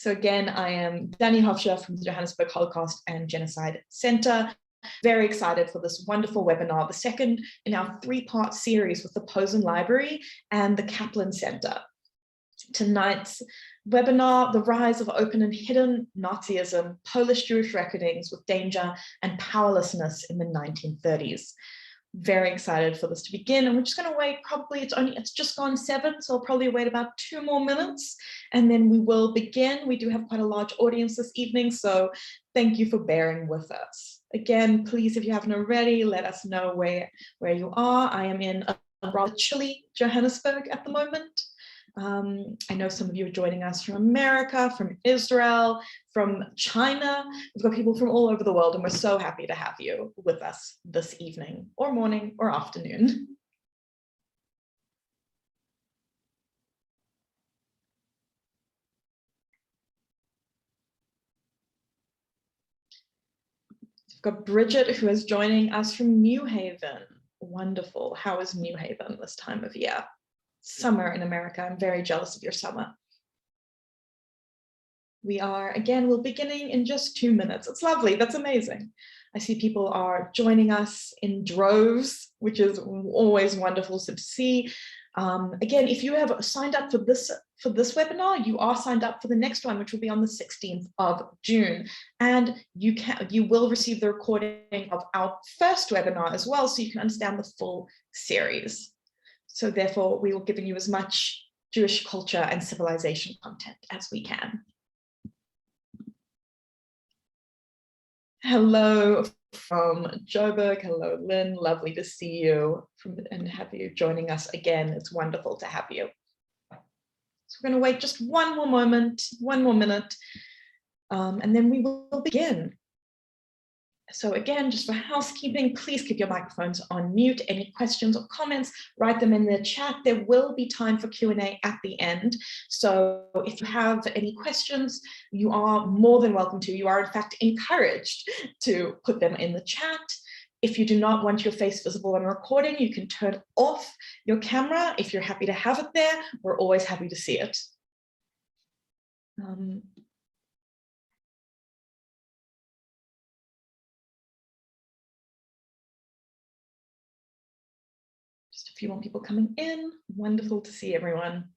So again, I am Dani Hofscher from the Johannesburg Holocaust and Genocide Center. Very excited for this wonderful webinar, the second in our three-part series with the Posen Library and the Kaplan Center. Tonight's webinar, The Rise of Open and Hidden Nazism, Polish Jewish Reckonings with Danger and Powerlessness in the 1930s. Very excited for this to begin, and we're just going to wait. Probably it's just gone 7, so I'll probably wait about 2 more minutes and then we will begin. We do have quite a large audience this evening, so thank you for bearing with us. Again, please, if you haven't already, let us know where you are. I am in a rather chilly Johannesburg at the moment. I know some of you are joining us from America, from Israel, from China. We've got people from all over the world, and we're so happy to have you with us this evening, or morning, or afternoon. We've got Bridget, who is joining us from New Haven. Wonderful. How is New Haven this time of year? Summer in America. I'm very jealous of your summer. We'll be beginning in just 2 minutes. It's lovely. That's amazing. I see people are joining us in droves, which is always wonderful to see. Again, if you have signed up for this webinar, you are signed up for the next one, which will be on the 16th of June. And you will receive the recording of our first webinar as well, so you can understand the full series. So therefore, we will give you as much Jewish culture and civilization content as we can. Hello from Joburg. Hello, Lynn. Lovely to see you and have you joining us again. It's wonderful to have you. So we're going to wait just one more moment, 1 more minute, and then we will begin. So again, just for housekeeping, please keep your microphones on mute. Any questions or comments, write them in the chat. There will be time for Q&A at the end. So if you have any questions, you are more than welcome to. You are in fact encouraged to put them in the chat. If you do not want your face visible on a recording, you can turn off your camera. If you're happy to have it there, we're always happy to see it. Just a few more people coming in. Wonderful to see everyone.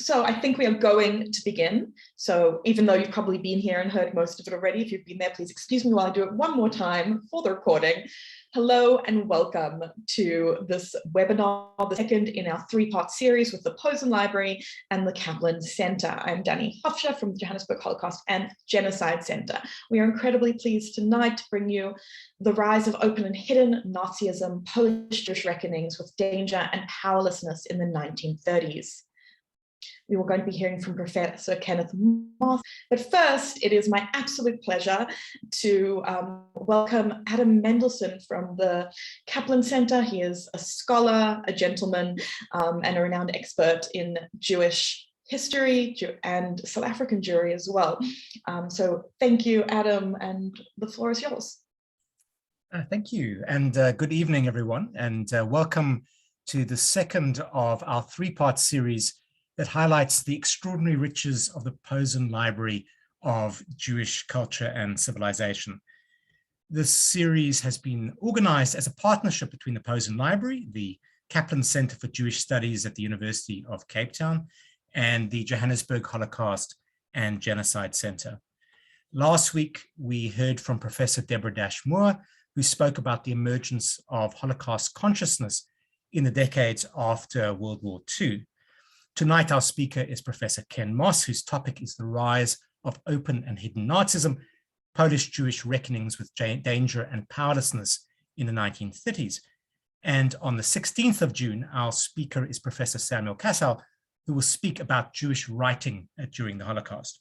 So I think we are going to begin. So even though you've probably been here and heard most of it already, if you've been there, please excuse me while I do it one more time for the recording. Hello and welcome to this webinar, the second in our 3-part series with the Posen Library and the Kaplan Center. I'm Dani Hofscher from the Johannesburg Holocaust and Genocide Center. We are incredibly pleased tonight to bring you The Rise of Open and Hidden Nazism, Polish Jewish Reckonings with Danger and Powerlessness in the 1930s. We were going to be hearing from Professor Kenneth B. But first, it is my absolute pleasure to welcome Adam Mendelsohn from the Kaplan Center. He is a scholar, a gentleman, and a renowned expert in Jewish history and South African Jewry as well. So thank you, Adam, and the floor is yours. Thank you, and good evening, everyone, and welcome to the second of our 3-part series that highlights the extraordinary riches of the Posen Library of Jewish culture and civilization. This series has been organized as a partnership between the Posen Library, the Kaplan Center for Jewish Studies at the University of Cape Town, and the Johannesburg Holocaust and Genocide Center. Last week, we heard from Professor Deborah Dash-Moore, who spoke about the emergence of Holocaust consciousness in the decades after World War II. Tonight, our speaker is Professor Ken Moss, whose topic is the rise of open and hidden Nazism, Polish Jewish reckonings with danger and powerlessness in the 1930s. And on the 16th of June, our speaker is Professor Samuel Kassel, who will speak about Jewish writing during the Holocaust.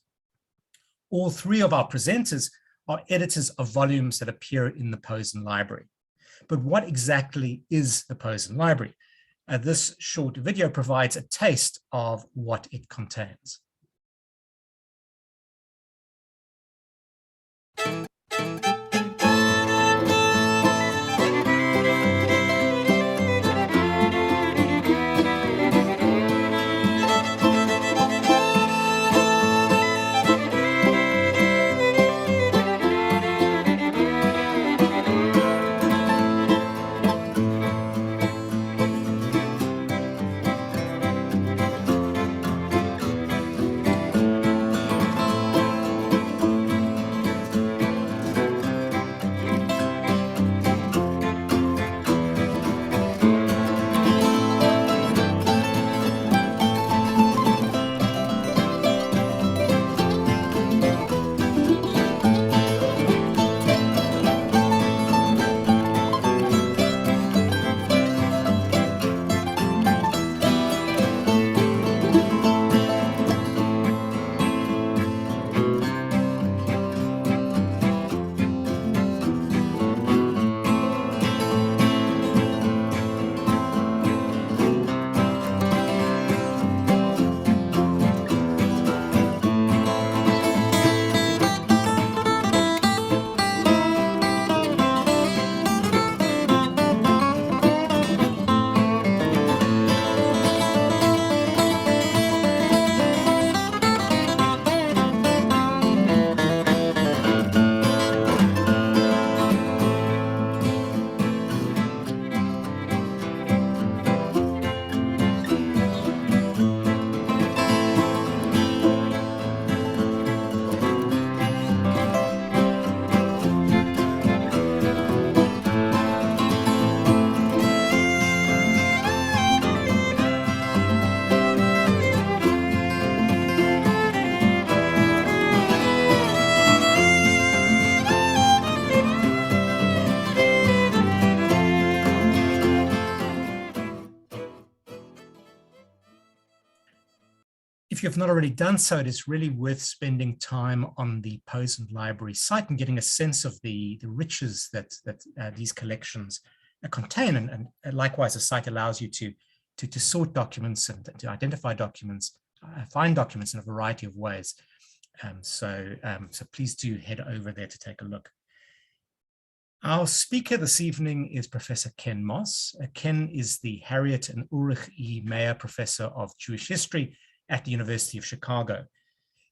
All 3 of our presenters are editors of volumes that appear in the Posen Library. But what exactly is the Posen Library? This short video provides a taste of what it contains. if you've not already done so, it is really worth spending time on the Posen Library site and getting a sense of the riches that these collections contain. And likewise, the site allows you to sort documents and to identify documents, find documents in a variety of ways. So please do head over there to take a look. Our speaker this evening is Professor Ken Moss. Ken is the Harriet and Ulrich E. Meyer Professor of Jewish History at the University of Chicago.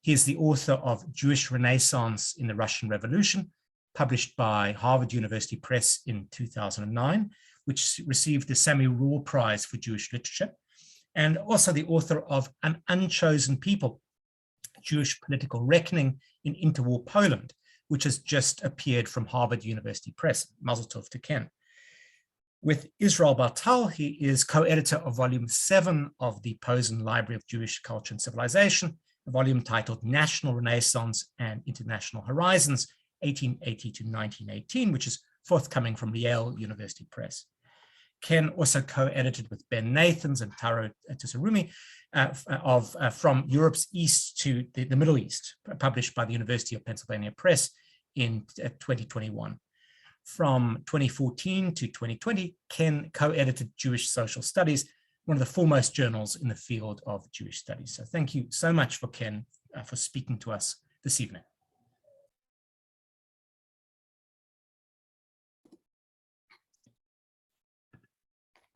He is the author of Jewish Renaissance in the Russian Revolution, published by Harvard University Press in 2009, which received the Sammy Raw Prize for Jewish Literature, and also the author of An Unchosen People, Jewish Political Reckoning in Interwar Poland, which has just appeared from Harvard University Press. Mazel tov to Ken. With Israel Bartal, he is co-editor of volume 7 of the Posen Library of Jewish Culture and Civilization, a volume titled National Renaissance and International Horizons, 1880 to 1918, which is forthcoming from Yale University Press. Ken also co-edited with Ben Nathans and Taro Tsurumi From Europe's East to the Middle East, published by the University of Pennsylvania Press in 2021. From 2014 to 2020, Ken co-edited Jewish Social Studies, one of the foremost journals in the field of Jewish studies. So thank you so much for Ken for speaking to us this evening.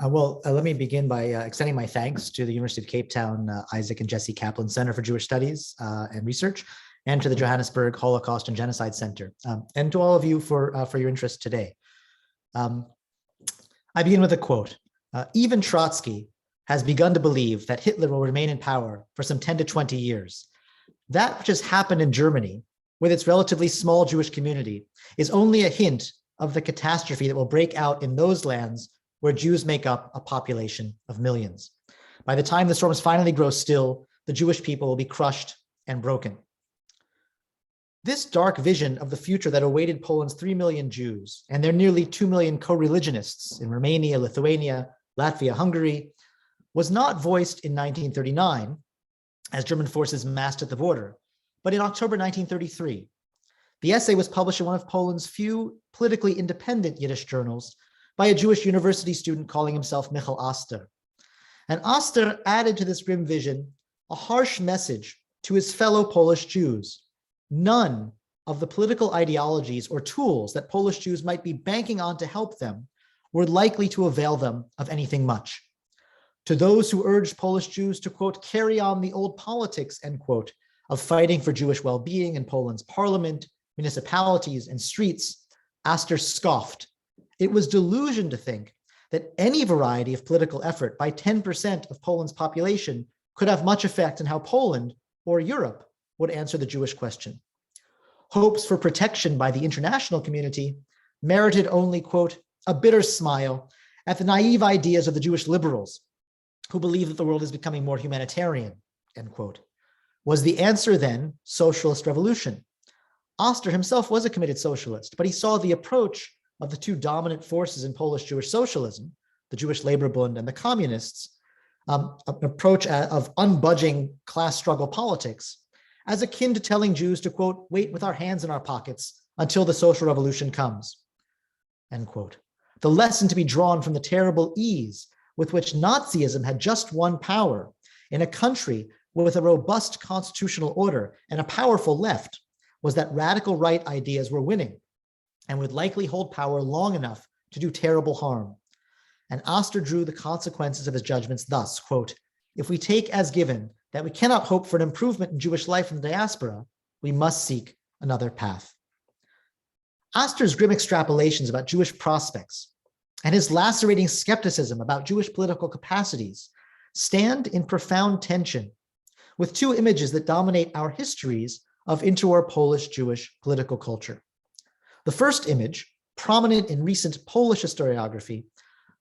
Let me begin by extending my thanks to the University of Cape Town Isaac and Jesse Kaplan Center for Jewish Studies and Research, and to the Johannesburg Holocaust and Genocide Center, and to all of you for your interest today. I begin with a quote. Even Trotsky has begun to believe that Hitler will remain in power for some 10 to 20 years. That which has happened in Germany, with its relatively small Jewish community, is only a hint of the catastrophe that will break out in those lands where Jews make up a population of millions. By the time the storms finally grow still, the Jewish people will be crushed and broken. This dark vision of the future that awaited Poland's 3 million Jews and their nearly 2 million co-religionists in Romania, Lithuania, Latvia, Hungary was not voiced in 1939 as German forces massed at the border, but in October 1933. The essay was published in one of Poland's few politically independent Yiddish journals by a Jewish university student calling himself Michal Oster. And Oster added to this grim vision a harsh message to his fellow Polish Jews. None of the political ideologies or tools that Polish Jews might be banking on to help them were likely to avail them of anything much. To those who urged Polish Jews to, quote, carry on the old politics, end quote, of fighting for Jewish well-being in Poland's parliament, municipalities, and streets, Oster scoffed. It was delusion to think that any variety of political effort by 10% of Poland's population could have much effect in how Poland or Europe would answer the Jewish question. Hopes for protection by the international community merited only, quote, a bitter smile at the naive ideas of the Jewish liberals who believe that the world is becoming more humanitarian, end quote. Was the answer then socialist revolution? Oster himself was a committed socialist, but he saw the approach of the two dominant forces in Polish Jewish socialism, the Jewish Labor Bund and the communists, an approach of unbudging class struggle politics, as akin to telling Jews to, quote, wait with our hands in our pockets until the social revolution comes, end quote. The lesson to be drawn from the terrible ease with which Nazism had just won power in a country with a robust constitutional order and a powerful left was that radical right ideas were winning and would likely hold power long enough to do terrible harm. And Oster drew the consequences of his judgments thus, quote, if we take as given that we cannot hope for an improvement in Jewish life in the diaspora, we must seek another path. Oster's grim extrapolations about Jewish prospects and his lacerating skepticism about Jewish political capacities stand in profound tension with two images that dominate our histories of interwar Polish Jewish political culture. The first image, prominent in recent Polish historiography,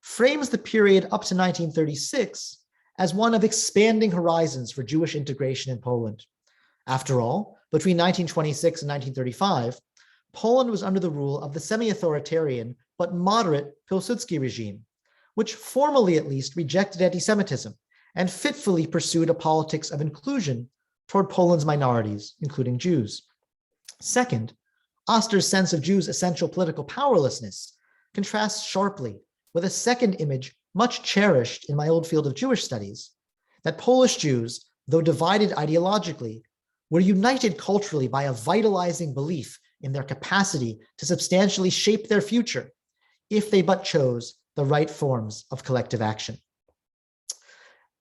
frames the period up to 1936 as one of expanding horizons for Jewish integration in Poland. After all, between 1926 and 1935, Poland was under the rule of the semi-authoritarian but moderate Pilsudski regime, which formally at least rejected anti-Semitism and fitfully pursued a politics of inclusion toward Poland's minorities, including Jews. Second, Oster's sense of Jews' essential political powerlessness contrasts sharply with a second image much cherished in my old field of Jewish studies, that Polish Jews, though divided ideologically, were united culturally by a vitalizing belief in their capacity to substantially shape their future if they but chose the right forms of collective action.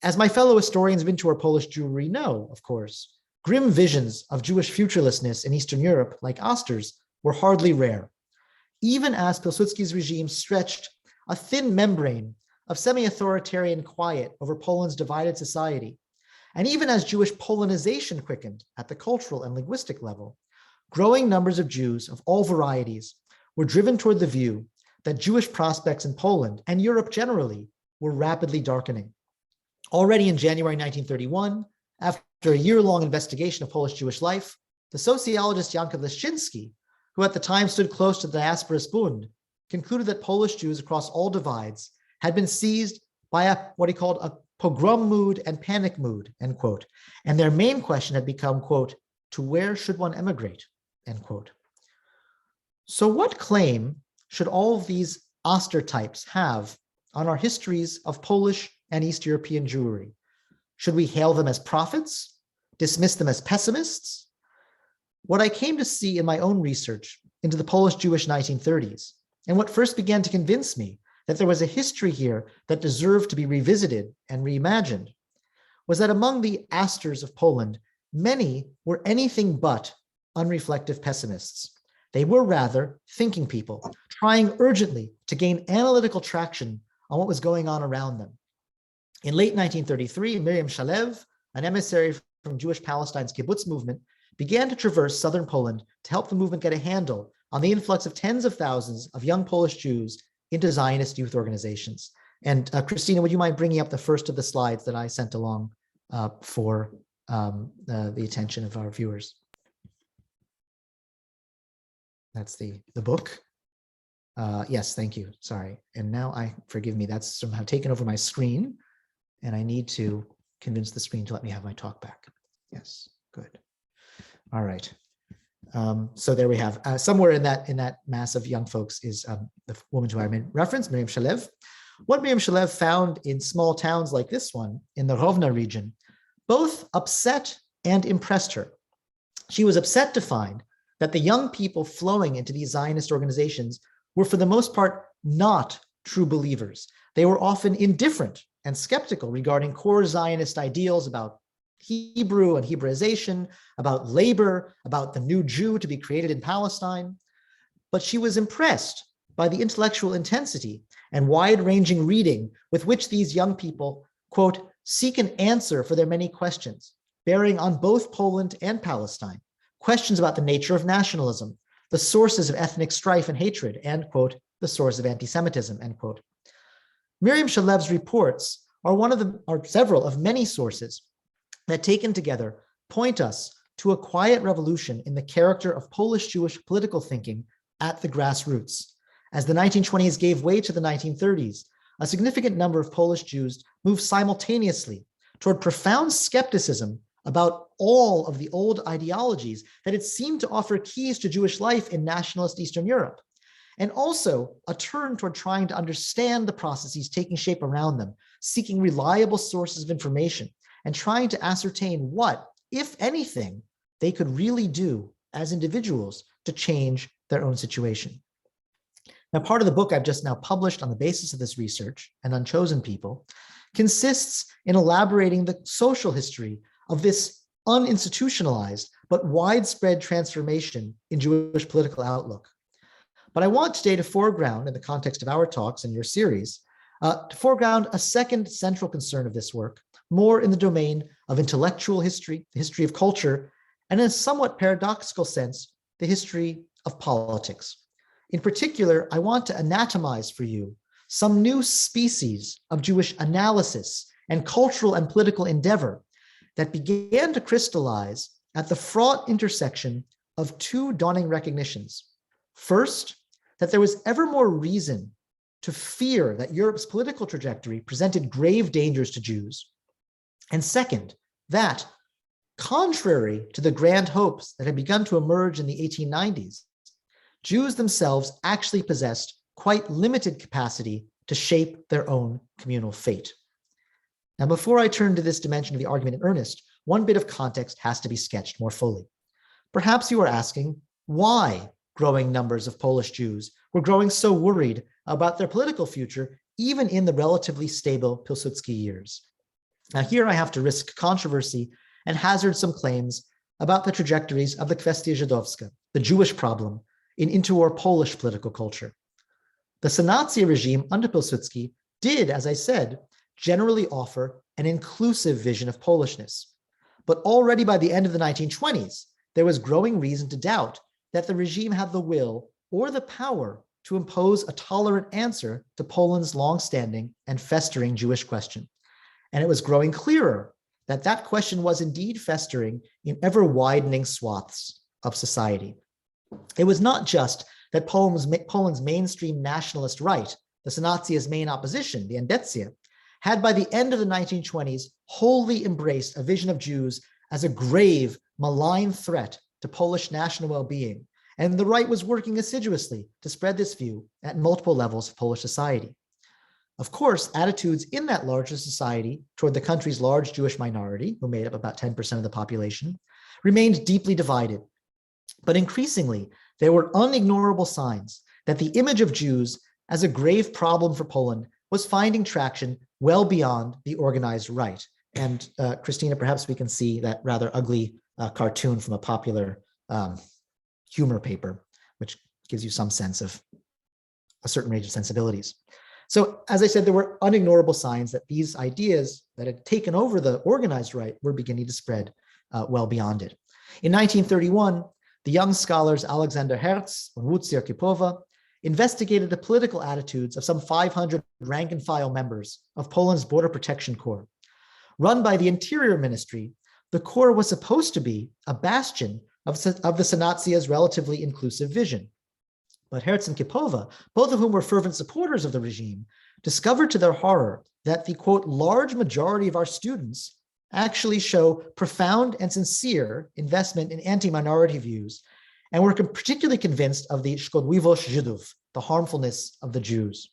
As my fellow historians of interwar Polish Jewry know, of course, grim visions of Jewish futurelessness in Eastern Europe, like Oster's, were hardly rare, even as Pilsudski's regime stretched a thin membrane of semi-authoritarian quiet over Poland's divided society, and even as Jewish Polonization quickened at the cultural and linguistic level, growing numbers of Jews of all varieties were driven toward the view that Jewish prospects in Poland and Europe generally were rapidly darkening. Already in January 1931, after a year-long investigation of Polish Jewish life, the sociologist Janka Leszczynski, who at the time stood close to the Diasporas Bund, concluded that Polish Jews across all divides had been seized by what he called a pogrom mood and panic mood, end quote. And their main question had become, quote, to where should one emigrate, end quote. So what claim should all of these Oster types have on our histories of Polish and East European Jewry? Should we hail them as prophets, dismiss them as pessimists? What I came to see in my own research into the Polish Jewish 1930s, and what first began to convince me that there was a history here that deserved to be revisited and reimagined, was that among the Asters of Poland, many were anything but unreflective pessimists. They were rather thinking people, trying urgently to gain analytical traction on what was going on around them. In late 1933, Miriam Shalev, an emissary from Jewish Palestine's kibbutz movement, began to traverse southern Poland to help the movement get a handle on the influx of tens of thousands of young Polish Jews into Zionist youth organizations. And Christina, would you mind bringing up the first of the slides that I sent along for the attention of our viewers? That's the book. Yes, thank you. Sorry. And now forgive me, that's somehow taken over my screen, and I need to convince the screen to let me have my talk back. Yes, good. All right. So there we have, somewhere in that mass of young folks is the woman who I made reference, Miriam Shalev. What Miriam Shalev found in small towns like this one in the Rovna region both upset and impressed her. She was upset to find that the young people flowing into these Zionist organizations were for the most part not true believers. They were often indifferent and skeptical regarding core Zionist ideals about Hebrew and Hebraization, about labor, about the new Jew to be created in Palestine. But she was impressed by the intellectual intensity and wide-ranging reading with which these young people, quote, seek an answer for their many questions, bearing on both Poland and Palestine, questions about the nature of nationalism, the sources of ethnic strife and hatred, and, quote, the source of anti-Semitism, end quote. Miriam Shalev's reports are several of many sources that, taken together, point us to a quiet revolution in the character of Polish Jewish political thinking at the grassroots. As the 1920s gave way to the 1930s, a significant number of Polish Jews moved simultaneously toward profound skepticism about all of the old ideologies that had seemed to offer keys to Jewish life in nationalist Eastern Europe, and also a turn toward trying to understand the processes taking shape around them, seeking reliable sources of information, and trying to ascertain what, if anything, they could really do as individuals to change their own situation. Now, part of the book I've just now published on the basis of this research, and Unchosen People, consists in elaborating the social history of this uninstitutionalized but widespread transformation in Jewish political outlook. But I want today to foreground, in the context of our talks and your series, to foreground a second central concern of this work, more in the domain of intellectual history, the history of culture, and in a somewhat paradoxical sense, the history of politics. In particular, I want to anatomize for you some new species of Jewish analysis and cultural and political endeavor that began to crystallize at the fraught intersection of two dawning recognitions. First, that there was ever more reason to fear that Europe's political trajectory presented grave dangers to Jews, And second, that contrary to the grand hopes that had begun to emerge in the 1890s, Jews themselves actually possessed quite limited capacity to shape their own communal fate. Now, before I turn to this dimension of the argument in earnest, one bit of context has to be sketched more fully. Perhaps you are asking why growing numbers of Polish Jews were growing so worried about their political future, even in the relatively stable Pilsudski years. Now, here I have to risk controversy and hazard some claims about the trajectories of the kwestia żydowska, the Jewish problem, in interwar Polish political culture. The Sanacja regime under Pilsudski did, as I said, generally offer an inclusive vision of Polishness. But already by the end of the 1920s, there was growing reason to doubt that the regime had the will or the power to impose a tolerant answer to Poland's long-standing and festering Jewish question. And it was growing clearer that that question was indeed festering in ever-widening swaths of society. It was not just that Poland's mainstream nationalist right, the Sanacja's main opposition, the Endecja, had by the end of the 1920s wholly embraced a vision of Jews as a grave, malign threat to Polish national well-being, and the right was working assiduously to spread this view at multiple levels of Polish society. Of course, attitudes in that larger society toward the country's large Jewish minority, who made up about 10% of the population, remained deeply divided. But increasingly, there were unignorable signs that the image of Jews as a grave problem for Poland was finding traction well beyond the organized right. And Christina, perhaps we can see that rather ugly cartoon from a popular humor paper, which gives you some sense of a certain range of sensibilities. So as I said, there were unignorable signs that these ideas that had taken over the organized right were beginning to spread well beyond it. In 1931, the young scholars Alexander Herz and Łucja Kipowa investigated the political attitudes of some 500 rank-and-file members of Poland's Border Protection Corps. Run by the Interior Ministry, the Corps was supposed to be a bastion of the Sanatsia's relatively inclusive vision. But Herz and Kipowa, both of whom were fervent supporters of the regime, discovered to their horror that the, quote, large majority of our students actually show profound and sincere investment in anti-minority views, and were particularly convinced of the szkodliwość Żydów, the harmfulness of the Jews.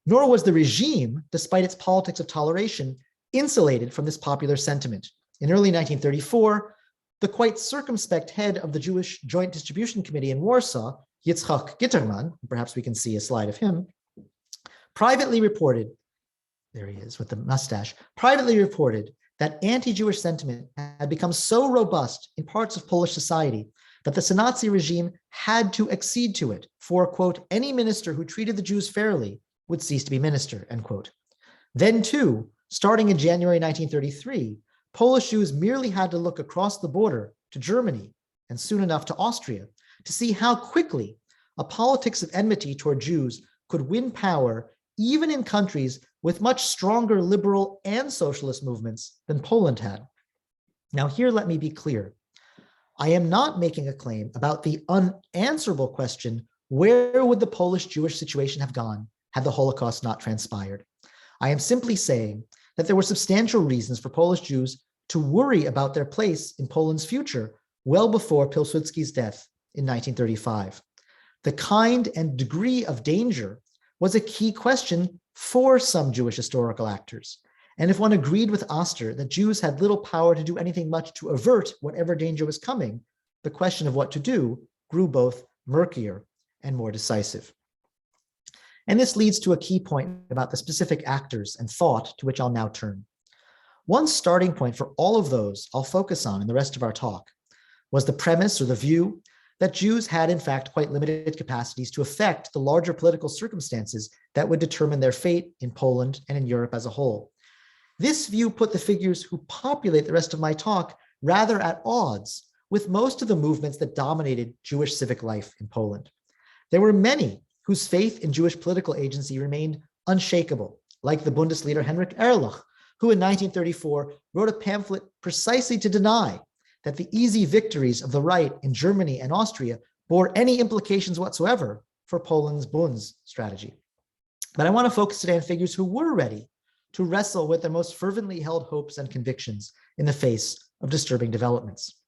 Nor was the regime, despite its politics of toleration, insulated from this popular sentiment. In early 1934, the quite circumspect head of the Jewish Joint Distribution Committee in Warsaw, Zvi Gitelman, perhaps we can see a slide of him, privately reported, there he is with the mustache, privately reported that anti-Jewish sentiment had become so robust in parts of Polish society that the Sanacja regime had to accede to it, for, quote, any minister who treated the Jews fairly would cease to be minister, end quote. Then too, starting in January 1933, Polish Jews merely had to look across the border to Germany and soon enough to Austria to see how quickly a politics of enmity toward Jews could win power even in countries with much stronger liberal and socialist movements than Poland had. Now here, let me be clear. I am not making a claim about the unanswerable question, where would the Polish Jewish situation have gone had the Holocaust not transpired? I am simply saying that there were substantial reasons for Polish Jews to worry about their place in Poland's future well before Pilsudski's death in 1935. The kind and degree of danger was a key question for some Jewish historical actors. And if one agreed with Oster that Jews had little power to do anything much to avert whatever danger was coming, the question of what to do grew both murkier and more decisive. And this leads to a key point about the specific actors and thought to which I'll now turn. One starting point for all of those I'll focus on in the rest of our talk was the premise or the view that Jews had in fact quite limited capacities to affect the larger political circumstances that would determine their fate in Poland and in Europe as a whole. This view put the figures who populate the rest of my talk rather at odds with most of the movements that dominated Jewish civic life in Poland. There were many whose faith in Jewish political agency remained unshakable, like the Bundesleader Heinrich Erlach, who in 1934 wrote a pamphlet precisely to deny that the easy victories of the right in Germany and Austria bore any implications whatsoever for Poland's Bund's strategy. But I want to focus today on figures who were ready to wrestle with their most fervently held hopes and convictions in the face of disturbing developments.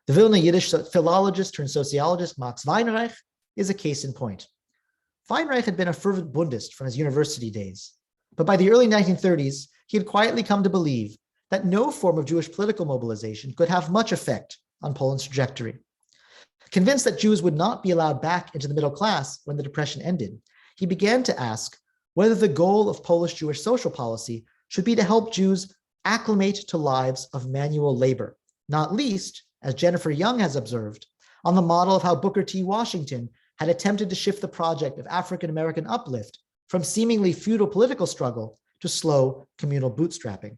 The Vilna Yiddish philologist turned sociologist Max Weinreich is a case in point. Weinreich had been a fervent Bundist from his university days, but by the early 1930s, he had quietly come to believe that no form of Jewish political mobilization could have much effect on Poland's trajectory. Convinced that Jews would not be allowed back into the middle class when the Depression ended, he began to ask whether the goal of Polish Jewish social policy should be to help Jews acclimate to lives of manual labor, not least, as Jennifer Young has observed, on the model of how Booker T. Washington had attempted to shift the project of African-American uplift from seemingly feudal political struggle to slow communal bootstrapping.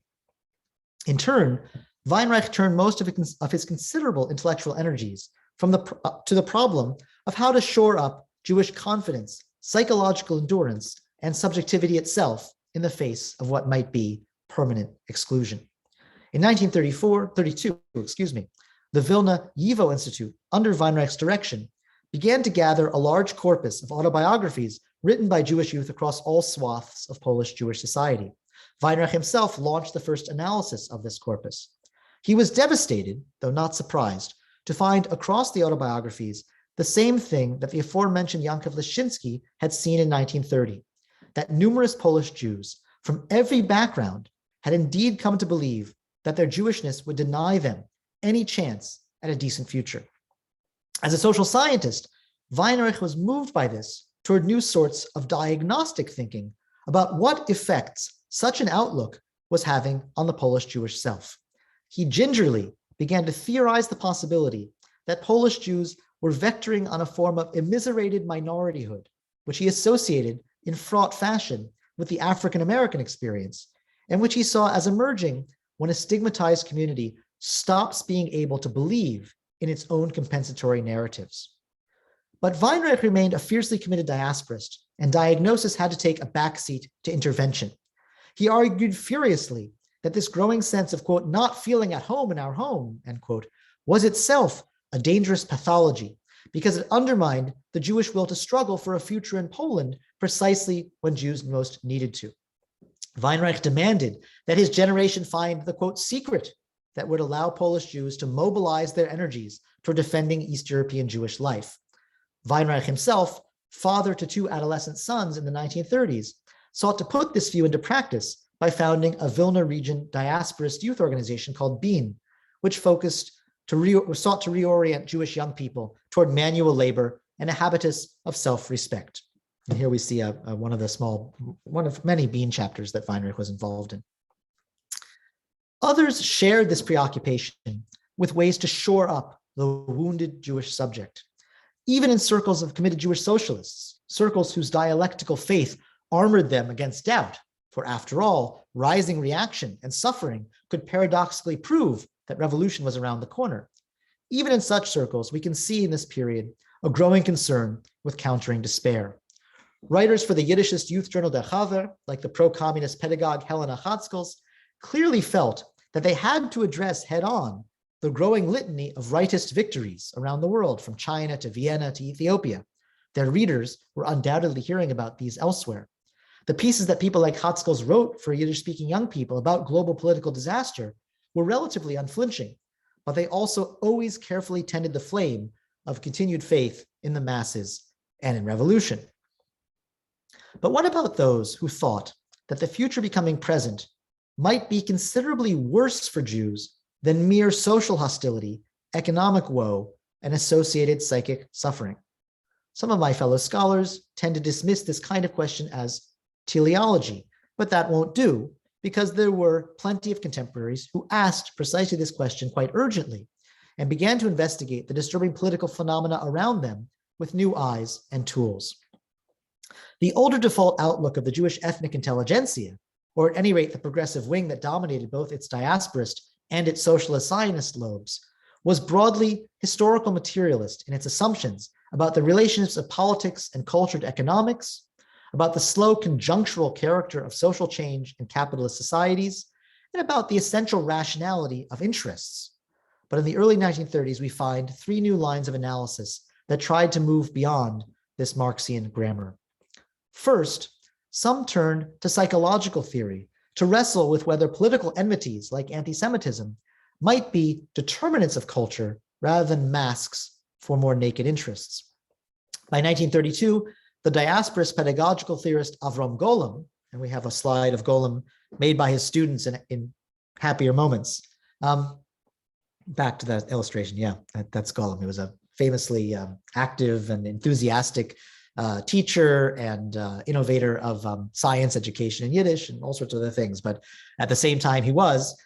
In turn, Weinreich turned most of his considerable intellectual energies to the problem of how to shore up Jewish confidence, psychological endurance, and subjectivity itself in the face of what might be permanent exclusion. In 1932, the Vilna YIVO Institute, under Weinreich's direction, began to gather a large corpus of autobiographies written by Jewish youth across all swaths of Polish Jewish society. Weinreich himself launched the first analysis of this corpus. He was devastated, though not surprised, to find across the autobiographies the same thing that the aforementioned Yankov Leszczynski had seen in 1930, that numerous Polish Jews from every background had indeed come to believe that their Jewishness would deny them any chance at a decent future. As a social scientist, Weinreich was moved by this toward new sorts of diagnostic thinking about what effects such an outlook was having on the Polish Jewish self. He gingerly began to theorize the possibility that Polish Jews were vectoring on a form of immiserated minorityhood, which he associated in fraught fashion with the African-American experience, and which he saw as emerging when a stigmatized community stops being able to believe in its own compensatory narratives. But Weinreich remained a fiercely committed diasporist, and diagnosis had to take a backseat to intervention. He argued furiously that this growing sense of, quote, not feeling at home in our home, end quote, was itself a dangerous pathology because it undermined the Jewish will to struggle for a future in Poland precisely when Jews most needed to. Weinreich demanded that his generation find the, quote, secret that would allow Polish Jews to mobilize their energies for defending East European Jewish life. Weinreich himself, father to two adolescent sons in the 1930s, sought to put this view into practice by founding a Vilna region diasporist youth organization called BEAN, which sought to reorient Jewish young people toward manual labor and a habitus of self-respect. And here we see one of many BEAN chapters that Weinreich was involved in. Others shared this preoccupation with ways to shore up the wounded Jewish subject. Even in circles of committed Jewish socialists, circles whose dialectical faith armored them against doubt, for after all, rising reaction and suffering could paradoxically prove that revolution was around the corner. Even in such circles, we can see in this period a growing concern with countering despair. Writers for the Yiddishist youth journal Der Chaver, like the pro-communist pedagogue Helena Chatzkels, clearly felt that they had to address head-on the growing litany of rightist victories around the world, from China to Vienna to Ethiopia. Their readers were undoubtedly hearing about these elsewhere. The pieces that people like Chatzkels wrote for Yiddish-speaking young people about global political disaster were relatively unflinching, but they also always carefully tended the flame of continued faith in the masses and in revolution. But what about those who thought that the future becoming present might be considerably worse for Jews than mere social hostility, economic woe, and associated psychic suffering? Some of my fellow scholars tend to dismiss this kind of question as teleology, but that won't do, because there were plenty of contemporaries who asked precisely this question quite urgently and began to investigate the disturbing political phenomena around them with new eyes and tools. The older default outlook of the Jewish ethnic intelligentsia, or at any rate the progressive wing that dominated both its diasporist and its socialist Zionist lobes, was broadly historical materialist in its assumptions about the relationships of politics and culture to economics, about the slow conjunctural character of social change in capitalist societies, and about the essential rationality of interests. But in the early 1930s, we find three new lines of analysis that tried to move beyond this Marxian grammar. First, some turned to psychological theory to wrestle with whether political enmities like anti-Semitism might be determinants of culture rather than masks for more naked interests. By 1932, the diasporist pedagogical theorist Avram Golem, and we have a slide of Golem made by his students in happier moments. Back to that illustration, yeah, that's Golem. He was a famously active and enthusiastic teacher and innovator of science education in Yiddish and all sorts of other things. But at the same time, he was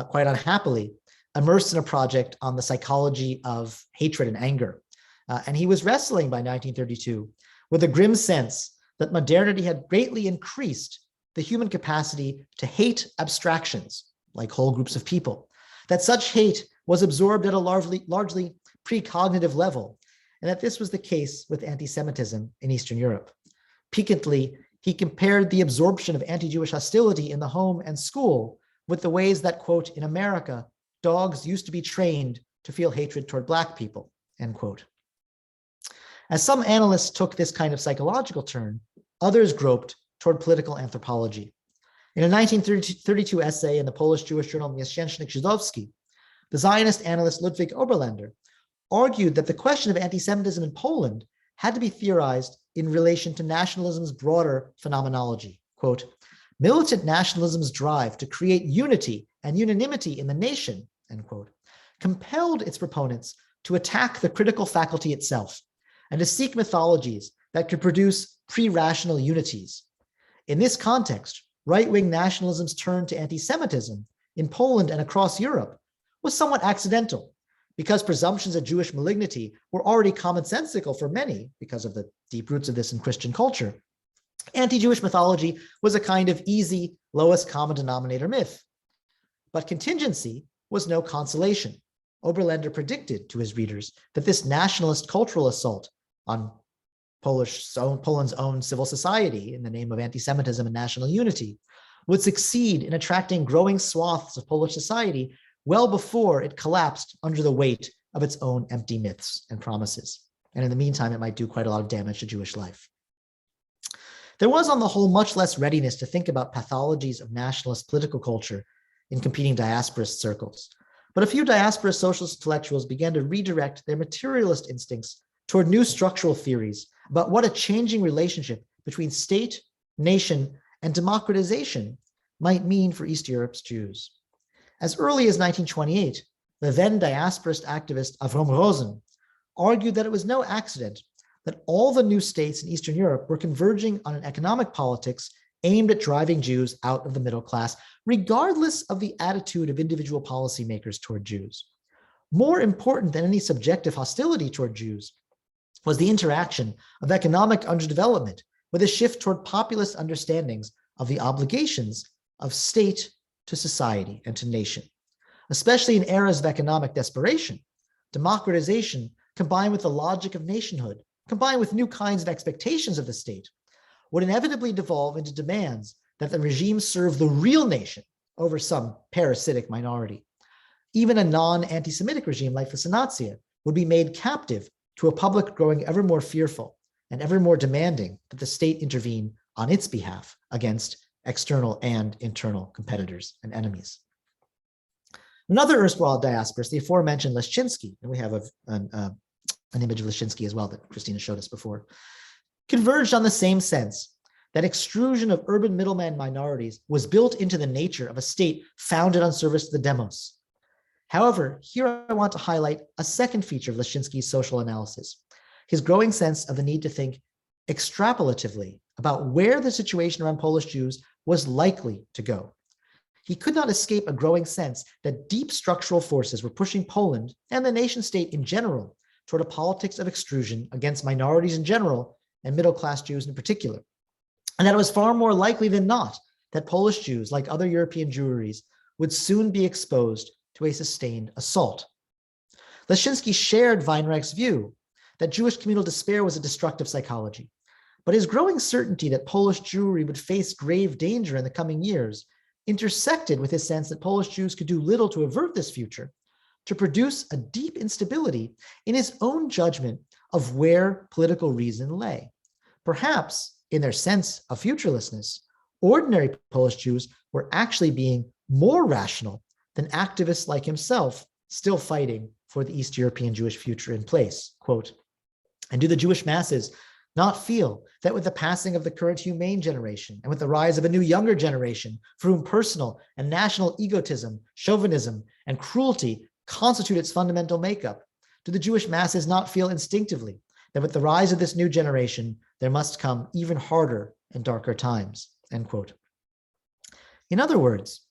quite unhappily immersed in a project on the psychology of hatred and anger. And he was wrestling by 1932 with a grim sense that modernity had greatly increased the human capacity to hate abstractions like whole groups of people, that such hate was absorbed at a largely precognitive level, and that this was the case with anti-Semitism in Eastern Europe. Piquantly, he compared the absorption of anti-Jewish hostility in the home and school with the ways that, quote, in America, dogs used to be trained to feel hatred toward Black people, end quote. As some analysts took this kind of psychological turn, others groped toward political anthropology. In a 1932 essay in the Polish Jewish journal Miesięcznik Żydowski, the Zionist analyst Ludwig Oberländer argued that the question of anti-Semitism in Poland had to be theorized in relation to nationalism's broader phenomenology. Quote, militant nationalism's drive to create unity and unanimity in the nation, end quote, compelled its proponents to attack the critical faculty itself and to seek mythologies that could produce pre-rational unities. In this context, right-wing nationalism's turn to anti-Semitism in Poland and across Europe was somewhat accidental, because presumptions of Jewish malignity were already commonsensical for many because of the deep roots of this in Christian culture. Anti-Jewish mythology was a kind of easy, lowest common denominator myth. But contingency was no consolation. Oberländer predicted to his readers that this nationalist cultural assault on Poland's own civil society in the name of anti-Semitism and national unity would succeed in attracting growing swaths of Polish society well before it collapsed under the weight of its own empty myths and promises. And in the meantime, it might do quite a lot of damage to Jewish life. There was, on the whole, much less readiness to think about pathologies of nationalist political culture in competing diasporist circles. But a few diaspora socialist intellectuals began to redirect their materialist instincts toward new structural theories about what a changing relationship between state, nation, and democratization might mean for East Europe's Jews. As early as 1928, the then diasporist activist Avrom Rosen argued that it was no accident that all the new states in Eastern Europe were converging on an economic politics aimed at driving Jews out of the middle class, regardless of the attitude of individual policymakers toward Jews. More important than any subjective hostility toward Jews was the interaction of economic underdevelopment with a shift toward populist understandings of the obligations of state to society and to nation. Especially in eras of economic desperation, democratization combined with the logic of nationhood, combined with new kinds of expectations of the state, would inevitably devolve into demands that the regime serve the real nation over some parasitic minority. Even a non-anti-Semitic regime like the Sanatsia would be made captive to a public growing ever more fearful and ever more demanding that the state intervene on its behalf against external and internal competitors and enemies. Another erstwhile diasporist, the aforementioned Leszczynski, and we have an image of Leszczynski as well that Christina showed us before, converged on the same sense that extrusion of urban middleman minorities was built into the nature of a state founded on service to the demos. However, here I want to highlight a second feature of Leszczynski's social analysis, his growing sense of the need to think extrapolatively about where the situation around Polish Jews was likely to go. He could not escape a growing sense that deep structural forces were pushing Poland and the nation state in general toward a politics of extrusion against minorities in general and middle-class Jews in particular. And that it was far more likely than not that Polish Jews, like other European Jewries, would soon be exposed to a sustained assault. Leszczynski shared Weinreich's view that Jewish communal despair was a destructive psychology, but his growing certainty that Polish Jewry would face grave danger in the coming years intersected with his sense that Polish Jews could do little to avert this future, to produce a deep instability in his own judgment of where political reason lay, perhaps in their sense of futurelessness, ordinary Polish Jews were actually being more rational than activists like himself still fighting for the East European Jewish future in place. Quote, and do the Jewish masses not feel that with the passing of the current humane generation and with the rise of a new younger generation for whom personal and national egotism, chauvinism, and cruelty constitute its fundamental makeup, do the Jewish masses not feel instinctively that with the rise of this new generation, there must come even harder and darker times, end quote. In other words,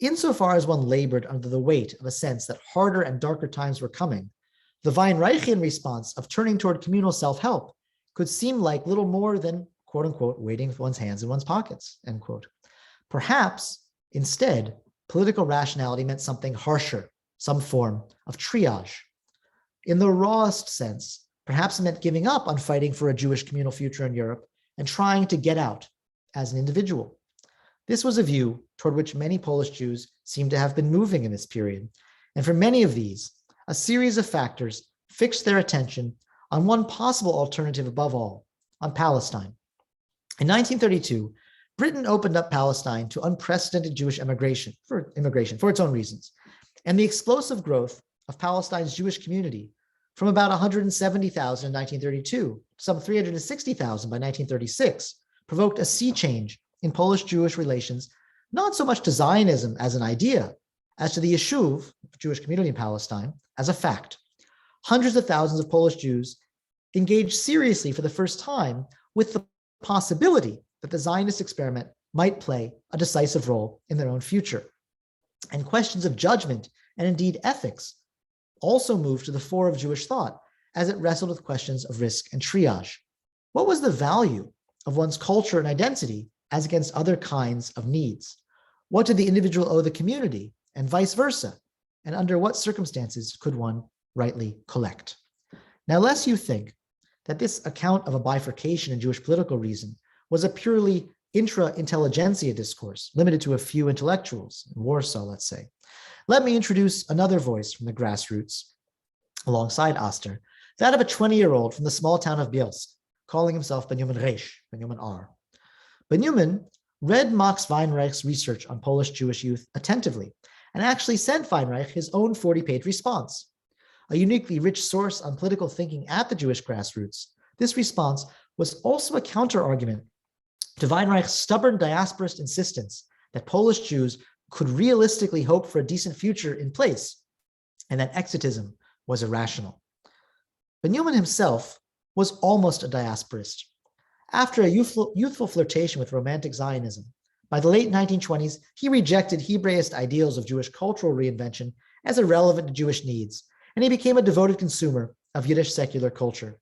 insofar as one labored under the weight of a sense that harder and darker times were coming, the Weinreichian response of turning toward communal self-help could seem like little more than, quote unquote, waiting with one's hands in one's pockets, end quote. Perhaps, instead, political rationality meant something harsher, some form of triage. In the rawest sense, perhaps it meant giving up on fighting for a Jewish communal future in Europe and trying to get out as an individual. This was a view toward which many Polish Jews seem to have been moving in this period. And for many of these, a series of factors fixed their attention on one possible alternative above all, on Palestine. In 1932, Britain opened up Palestine to unprecedented Jewish immigration for its own reasons. And the explosive growth of Palestine's Jewish community from about 170,000 in 1932 to some 360,000 by 1936 provoked a sea change in Polish-Jewish relations, not so much to Zionism as an idea, as to the Yishuv, Jewish community in Palestine, as a fact. Hundreds of thousands of Polish Jews engaged seriously for the first time with the possibility that the Zionist experiment might play a decisive role in their own future. And questions of judgment and indeed ethics also moved to the fore of Jewish thought as it wrestled with questions of risk and triage. What was the value of one's culture and identity as against other kinds of needs? What did the individual owe the community and vice versa? And under what circumstances could one rightly collect? Now, lest you think that this account of a bifurcation in Jewish political reason was a purely intra-intelligentsia discourse limited to a few intellectuals in Warsaw, let's say, let me introduce another voice from the grassroots alongside Oster, that of a 20-year-old from the small town of Bielsk, calling himself Benjamin Reich, Benjamin R. Benjamin read Max Weinreich's research on Polish Jewish youth attentively and actually sent Weinreich his own 40-page response. A uniquely rich source on political thinking at the Jewish grassroots, this response was also a counter-argument to Weinreich's stubborn diasporist insistence that Polish Jews could realistically hope for a decent future in place and that exitism was irrational. Benjamin himself was almost a diasporist. After a youthful flirtation with romantic Zionism, by the late 1920s, he rejected Hebraist ideals of Jewish cultural reinvention as irrelevant to Jewish needs, and he became a devoted consumer of Yiddish secular culture.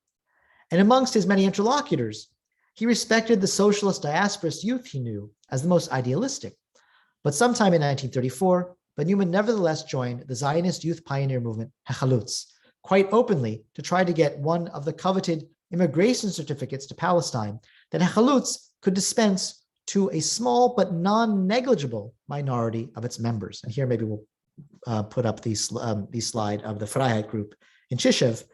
And amongst his many interlocutors, he respected the socialist diasporist youth he knew as the most idealistic. But sometime in 1934, Benjamin nevertheless joined the Zionist youth pioneer movement, Hachalutz, quite openly to try to get one of the coveted immigration certificates to Palestine that Hachalutz could dispense to a small but non-negligible minority of its members. And here maybe we'll put up the slide of the Freiheit group in Chishev,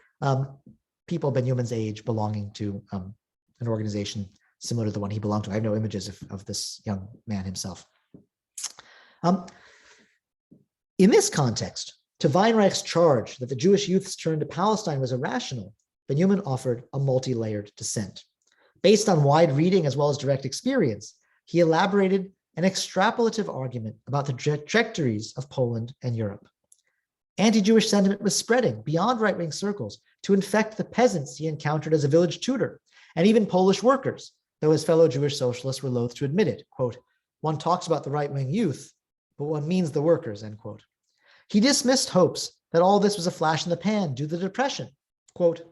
people Benjamin's age belonging to an organization similar to the one he belonged to. I have no images of this young man himself. In this context, to Weinreich's charge that the Jewish youth's turn to Palestine was irrational, Benjamin offered a multi-layered dissent. Based on wide reading as well as direct experience, he elaborated an extrapolative argument about the trajectories of Poland and Europe. Anti-Jewish sentiment was spreading beyond right-wing circles to infect the peasants he encountered as a village tutor, and even Polish workers, though his fellow Jewish socialists were loath to admit it. Quote, one talks about the right-wing youth, but one means the workers, end quote. He dismissed hopes that all this was a flash in the pan due to the Depression. Quote,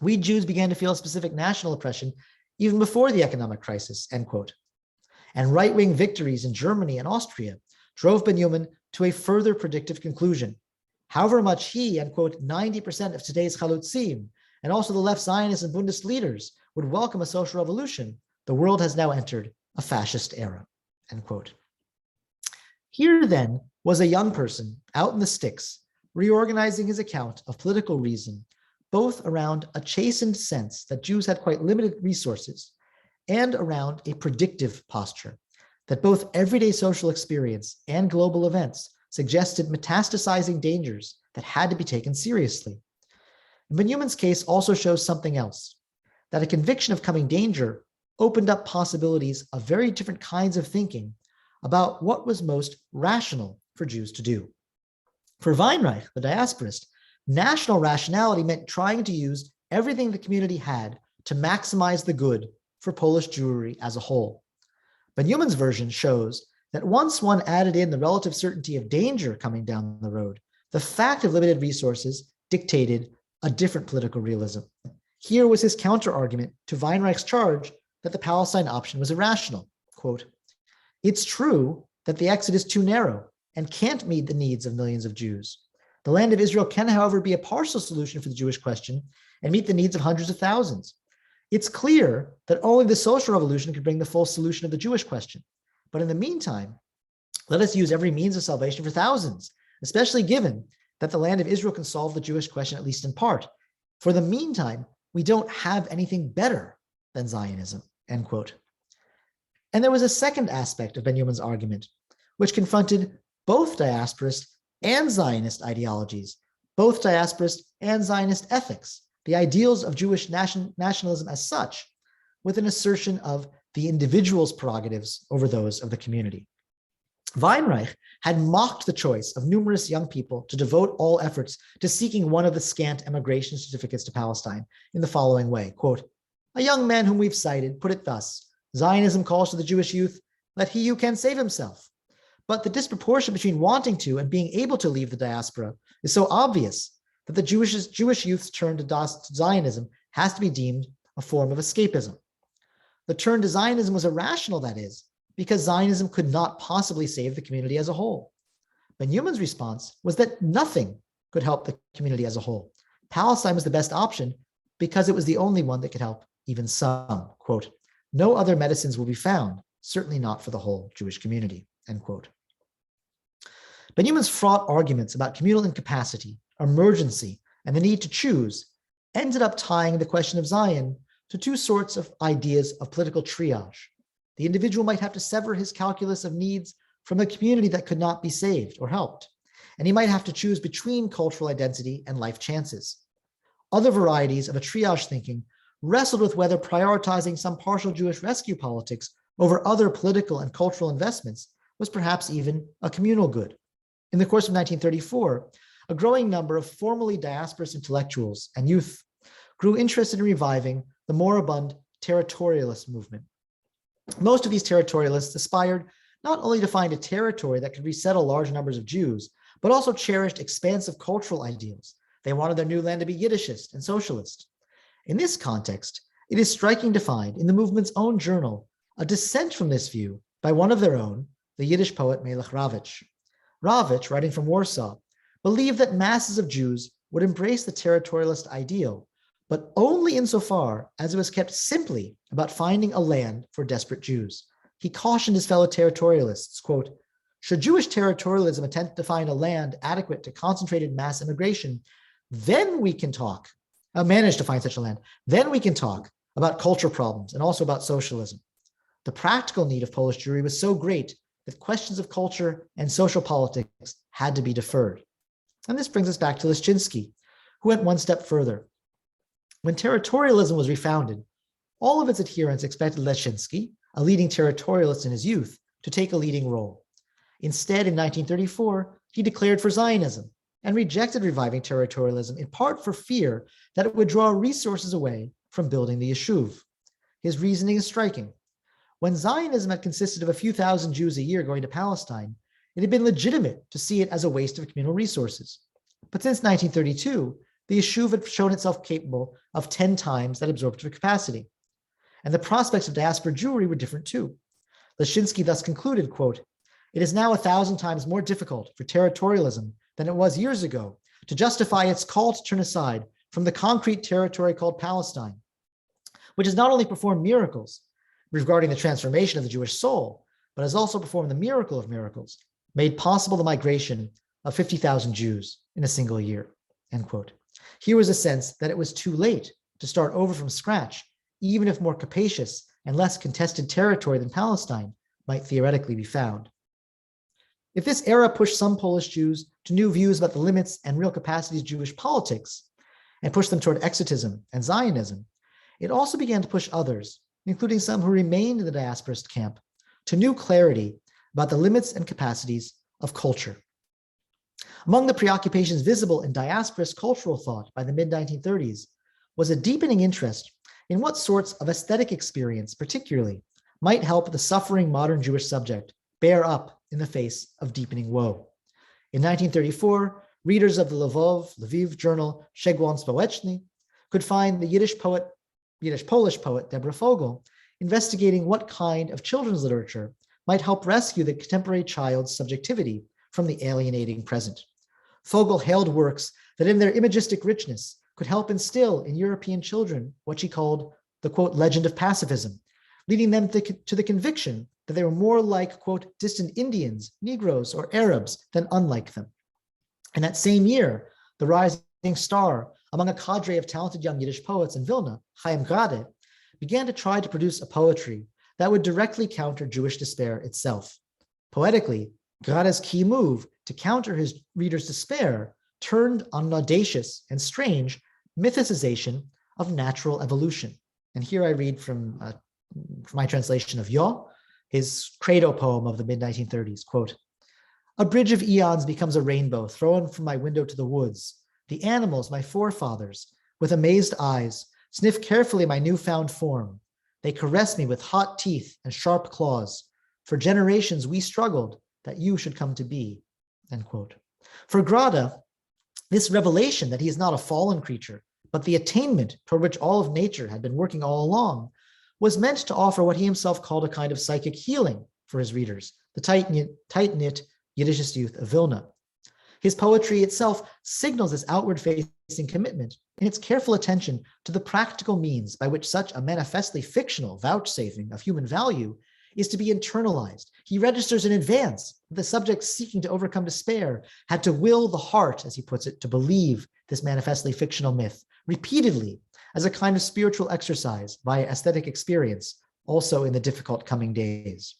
we Jews began to feel a specific national oppression even before the economic crisis, end quote. And right-wing victories in Germany and Austria drove Benjamin to a further predictive conclusion. However much he, and quote, 90% of today's Chalutzim, and also the left Zionists and Bundist leaders would welcome a social revolution, the world has now entered a fascist era, end quote. Here then was a young person out in the sticks, reorganizing his account of political reason, both around a chastened sense that Jews had quite limited resources and around a predictive posture that both everyday social experience and global events suggested metastasizing dangers that had to be taken seriously. And von Neumann's case also shows something else, that a conviction of coming danger opened up possibilities of very different kinds of thinking about what was most rational for Jews to do. For Weinreich, the diasporist, national rationality meant trying to use everything the community had to maximize the good for Polish Jewry as a whole. Von Neumann's version shows that once one added in the relative certainty of danger coming down the road, the fact of limited resources dictated a different political realism. Here was his counter-argument to Weinreich's charge that the Palestine option was irrational. Quote, "It's true that the exit is too narrow and can't meet the needs of millions of Jews. The land of Israel can, however, be a partial solution for the Jewish question and meet the needs of hundreds of thousands. It's clear that only the social revolution can bring the full solution of the Jewish question. But in the meantime, let us use every means of salvation for thousands, especially given that the land of Israel can solve the Jewish question, at least in part. For the meantime, we don't have anything better than Zionism," end quote. And there was a second aspect of von Neumann's argument, which confronted both diasporist and Zionist ideologies, both diasporist and Zionist ethics, the ideals of Jewish nationalism as such, with an assertion of the individual's prerogatives over those of the community. Weinreich had mocked the choice of numerous young people to devote all efforts to seeking one of the scant emigration certificates to Palestine in the following way, quote, "A young man whom we've cited put it thus: Zionism calls to the Jewish youth, let he who can save himself. But the disproportion between wanting to and being able to leave the diaspora is so obvious that the Jewish youth's turn to Zionism has to be deemed a form of escapism. The turn to Zionism was irrational, that is, because Zionism could not possibly save the community as a whole. Von Neumann's response was that nothing could help the community as a whole. Palestine was the best option because it was the only one that could help even some. Quote, "No other medicines will be found, certainly not for the whole Jewish community," end quote. Von Neumann's fraught arguments about communal incapacity, emergency, and the need to choose ended up tying the question of Zion to two sorts of ideas of political triage. The individual might have to sever his calculus of needs from a community that could not be saved or helped, and he might have to choose between cultural identity and life chances. Other varieties of a triage thinking wrestled with whether prioritizing some partial Jewish rescue politics over other political and cultural investments was perhaps even a communal good. In the course of 1934, a growing number of formerly diasporous intellectuals and youth grew interested in reviving the moribund territorialist movement. Most of these territorialists aspired not only to find a territory that could resettle large numbers of Jews, but also cherished expansive cultural ideals. They wanted their new land to be Yiddishist and socialist. In this context, it is striking to find in the movement's own journal a dissent from this view by one of their own, the Yiddish poet Melech Ravitch. Ravitch, writing from Warsaw, believed that masses of Jews would embrace the territorialist ideal, but only insofar as it was kept simply about finding a land for desperate Jews. He cautioned his fellow territorialists, quote, "Should Jewish territorialism attempt to find a land adequate to concentrated mass immigration, then we can manage to find such a land, then we can talk about cultural problems and also about socialism. The practical need of Polish Jewry was so great that questions of culture and social politics had to be deferred." And this brings us back to Leszczynski, who went one step further. When territorialism was refounded, all of its adherents expected Leszczynski, a leading territorialist in his youth, to take a leading role. Instead, in 1934, he declared for Zionism and rejected reviving territorialism, in part for fear that it would draw resources away from building the Yishuv. His reasoning is striking. When Zionism had consisted of a few thousand Jews a year going to Palestine, it had been legitimate to see it as a waste of communal resources. But since 1932, the Yishuv had shown itself capable of 10 times that absorptive capacity. And the prospects of diaspora Jewry were different too. Leszczynski thus concluded, quote, "It is now 1,000 times more difficult for territorialism than it was years ago to justify its call to turn aside from the concrete territory called Palestine, which has not only performed miracles regarding the transformation of the Jewish soul, but has also performed the miracle of miracles, made possible the migration of 50,000 Jews in a single year," end quote. Here was a sense that it was too late to start over from scratch, even if more capacious and less contested territory than Palestine might theoretically be found. If this era pushed some Polish Jews to new views about the limits and real capacities of Jewish politics and pushed them toward exotism and Zionism, it also began to push others, including some who remained in the diasporist camp, to new clarity about the limits and capacities of culture. Among the preoccupations visible in diasporist cultural thought by the mid-1930s was a deepening interest in what sorts of aesthetic experience, particularly, might help the suffering modern Jewish subject bear up in the face of deepening woe. In 1934, readers of the Lviv journal Przegląd Społeczny could find the Yiddish-Polish poet Deborah Fogel investigating what kind of children's literature might help rescue the contemporary child's subjectivity from the alienating present. Fogel hailed works that in their imagistic richness could help instill in European children what she called the, quote, legend of pacifism, leading them to the conviction that they were more like, quote, distant Indians, Negroes, or Arabs than unlike them. And that same year, the rising star among a cadre of talented young Yiddish poets in Vilna, Chaim Grade, began to try to produce a poetry that would directly counter Jewish despair itself. Poetically, Grade's key move to counter his readers' despair turned on an audacious and strange mythicization of natural evolution. And here I read from my translation of Yo, his credo poem of the mid-1930s, quote, "A bridge of eons becomes a rainbow thrown from my window to the woods. The animals, my forefathers, with amazed eyes, sniff carefully my newfound form. They caress me with hot teeth and sharp claws. For generations we struggled that you should come to be," end quote. For Grade, this revelation that he is not a fallen creature, but the attainment toward which all of nature had been working all along, was meant to offer what he himself called a kind of psychic healing for his readers, the tight-knit Yiddishist youth of Vilna. His poetry itself signals this outward-facing commitment in its careful attention to the practical means by which such a manifestly fictional vouchsafing of human value is to be internalized. He registers in advance that the subject seeking to overcome despair had to will the heart, as he puts it, to believe this manifestly fictional myth repeatedly as a kind of spiritual exercise via aesthetic experience, also in the difficult coming days.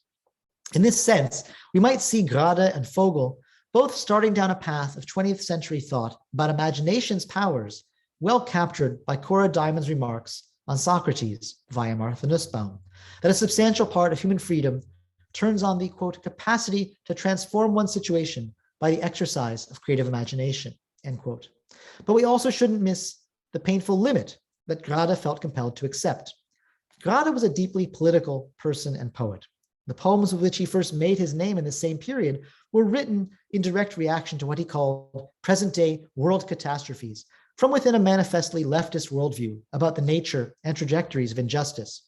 In this sense, we might see Grade and Fogel both starting down a path of 20th century thought about imagination's powers, well captured by Cora Diamond's remarks on Socrates via Martha Nussbaum, that a substantial part of human freedom turns on the, quote, capacity to transform one's situation by the exercise of creative imagination, end quote. But we also shouldn't miss the painful limit that Grade felt compelled to accept. Grade was a deeply political person and poet. The poems with which he first made his name in the same period were written in direct reaction to what he called present-day world catastrophes from within a manifestly leftist worldview about the nature and trajectories of injustice.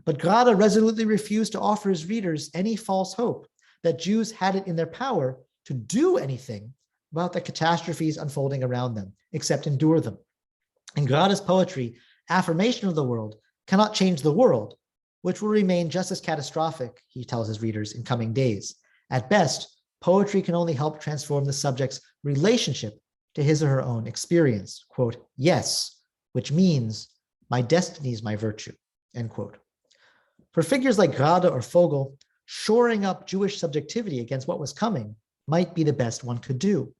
But Grade resolutely refused to offer his readers any false hope that Jews had it in their power to do anything about the catastrophes unfolding around them, except endure them. In Grade's poetry, affirmation of the world cannot change the world, which will remain just as catastrophic, he tells his readers, in coming days. At best, poetry can only help transform the subject's relationship to his or her own experience. Quote, yes, which means my destiny is my virtue, end quote. For figures like Grade or Fogel, shoring up Jewish subjectivity against what was coming might be the best one could do.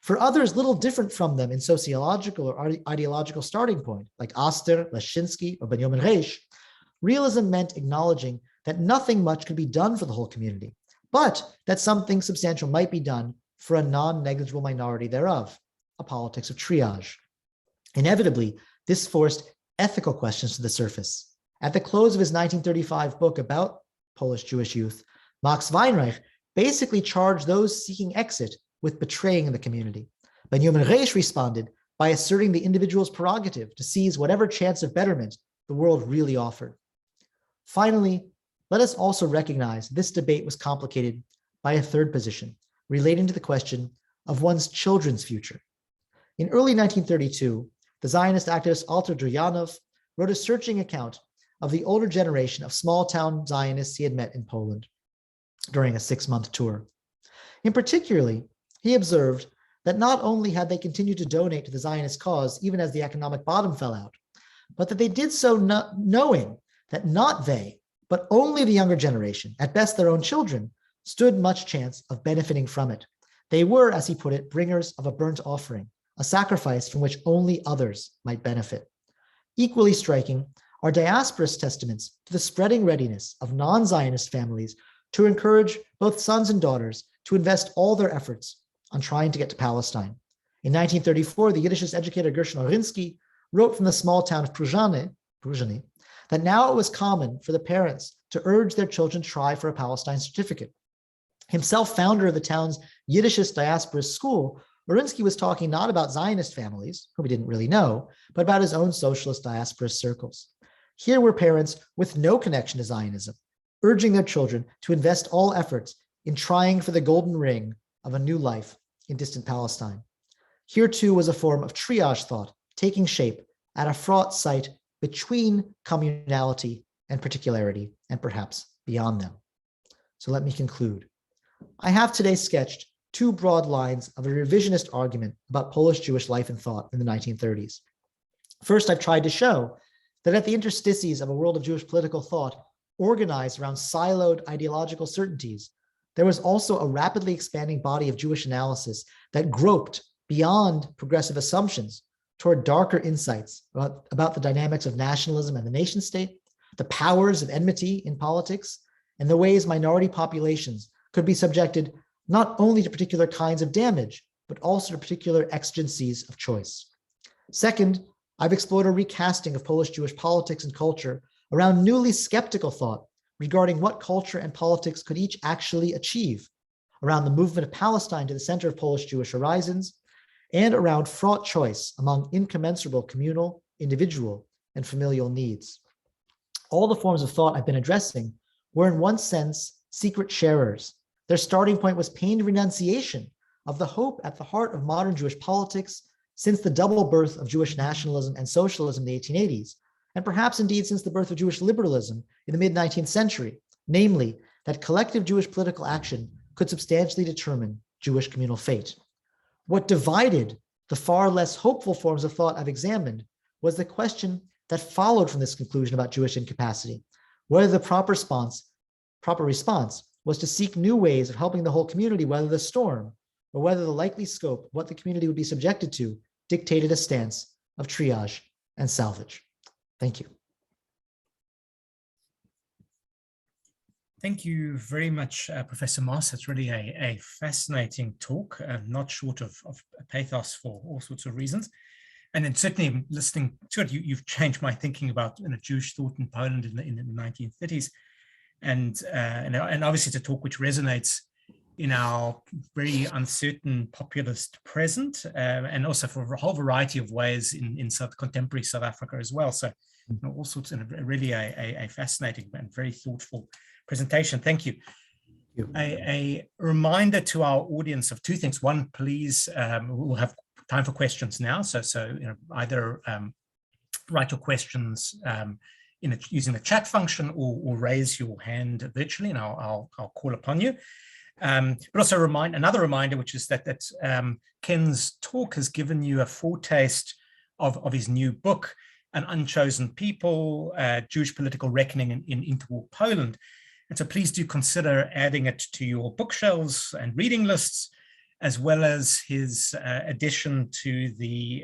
For others, little different from them in sociological or ideological starting point, like Oster, Lashinsky, or Benjamin Reisch, realism meant acknowledging that nothing much could be done for the whole community, but that something substantial might be done for a non-negligible minority thereof, a politics of triage. Inevitably, this forced ethical questions to the surface. At the close of his 1935 book about Polish Jewish youth, Max Weinreich basically charged those seeking exit with betraying the community. Benjamin Reisch responded by asserting the individual's prerogative to seize whatever chance of betterment the world really offered. Finally, let us also recognize this debate was complicated by a third position relating to the question of one's children's future. In early 1932, the Zionist activist Alter Druyanov wrote a searching account of the older generation of small-town Zionists he had met in Poland during a 6-month tour. In particular, he observed that not only had they continued to donate to the Zionist cause even as the economic bottom fell out, but that they did so not knowing that not they, but only the younger generation, at best their own children, stood much chance of benefiting from it. They were, as he put it, bringers of a burnt offering, a sacrifice from which only others might benefit. Equally striking are diasporous testaments to the spreading readiness of non-Zionist families to encourage both sons and daughters to invest all their efforts on trying to get to Palestine. In 1934, the Yiddishist educator Gershon Orinsky wrote from the small town of Pruzhany that now it was common for the parents to urge their children to try for a Palestine certificate. Himself founder of the town's Yiddishist diasporous school, Orinsky was talking not about Zionist families, whom he didn't really know, but about his own socialist diasporous circles. Here were parents with no connection to Zionism, urging their children to invest all efforts in trying for the golden ring of a new life in distant Palestine. Here too was a form of triage thought taking shape at a fraught site between communality and particularity, and perhaps beyond them. So let me conclude. I have today sketched two broad lines of a revisionist argument about Polish Jewish life and thought in the 1930s. First, I've tried to show that at the interstices of a world of Jewish political thought organized around siloed ideological certainties, there was also a rapidly expanding body of Jewish analysis that groped beyond progressive assumptions toward darker insights about the dynamics of nationalism and the nation state, the powers of enmity in politics, and the ways minority populations could be subjected not only to particular kinds of damage, but also to particular exigencies of choice. Second, I've explored a recasting of Polish Jewish politics and culture around newly skeptical thought regarding what culture and politics could each actually achieve, around the movement of Palestine to the center of Polish Jewish horizons, and around fraught choice among incommensurable communal, individual, and familial needs. All the forms of thought I've been addressing were in one sense secret sharers. Their starting point was pained renunciation of the hope at the heart of modern Jewish politics since the double birth of Jewish nationalism and socialism in the 1880s, and perhaps indeed since the birth of Jewish liberalism in the mid-19th century, namely that collective Jewish political action could substantially determine Jewish communal fate. What divided the far less hopeful forms of thought I've examined was the question that followed from this conclusion about Jewish incapacity, whether the proper response was to seek new ways of helping the whole community weather the storm, or whether the likely scope of what the community would be subjected to dictated a stance of triage and salvage. Thank you. Thank you very much, Professor Moss. It's really a fascinating talk, not short of pathos for all sorts of reasons. And then certainly listening to it, you've changed my thinking about Jewish thought in Poland in the 1930s. And obviously it's a talk which resonates in our very uncertain populist present, and also for a whole variety of ways in contemporary South Africa as well. So all sorts of really a fascinating and very thoughtful presentation. Thank you. A reminder to our audience of two things. One, please, we'll have time for questions now. So either write your questions using the chat function or raise your hand virtually, and I'll call upon you. But also another reminder, which is that Ken's talk has given you a foretaste of his new book, An Unchosen People, Jewish Political Reckoning in Interwar Poland. And so please do consider adding it to your bookshelves and reading lists, as well as his addition to the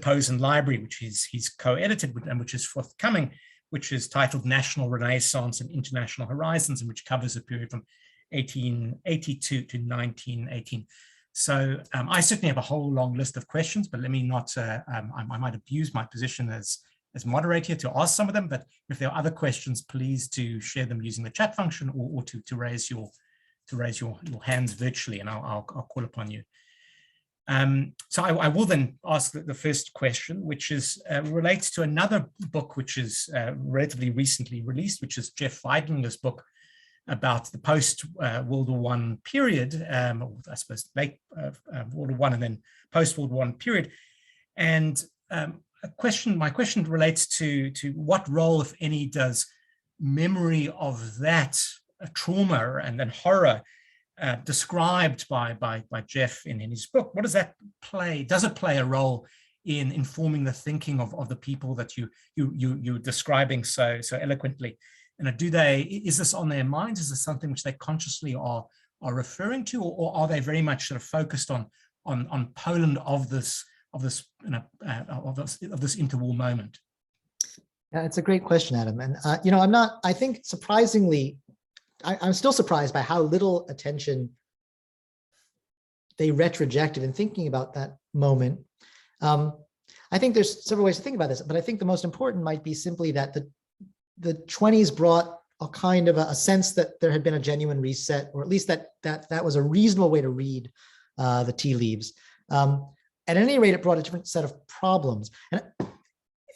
Posen library, which he's co-edited and which is forthcoming, which is titled National Renaissance and International Horizons, and which covers a period from 1882 to 1918. So I certainly have a whole long list of questions, but let me not, I might abuse my position as moderator to ask some of them, but if there are other questions, please do share them using the chat function or to raise your hands virtually, and I'll call upon you. So I will then ask the first question, which is relates to another book which is relatively recently released, which is Jeff Weidlinger's book about the post-World War I period, or I suppose late World War I and then post-World War I period. And my question relates to what role, if any, does memory of that trauma and then horror described by Jeff in his book, what does that play? Does it play a role in informing the thinking of the people that you're describing so eloquently? is this on their minds? Is this something which they consciously are referring to, or are they very much sort of focused on Poland of this interwar moment? Yeah, it's a great question, Adam. And I think surprisingly, I'm still surprised by how little attention they retrojected in thinking about that moment. I think there's several ways to think about this, but I think the most important might be simply that the 20s brought a kind of a sense that there had been a genuine reset, or at least that was a reasonable way to read the tea leaves. At any rate, it brought a different set of problems,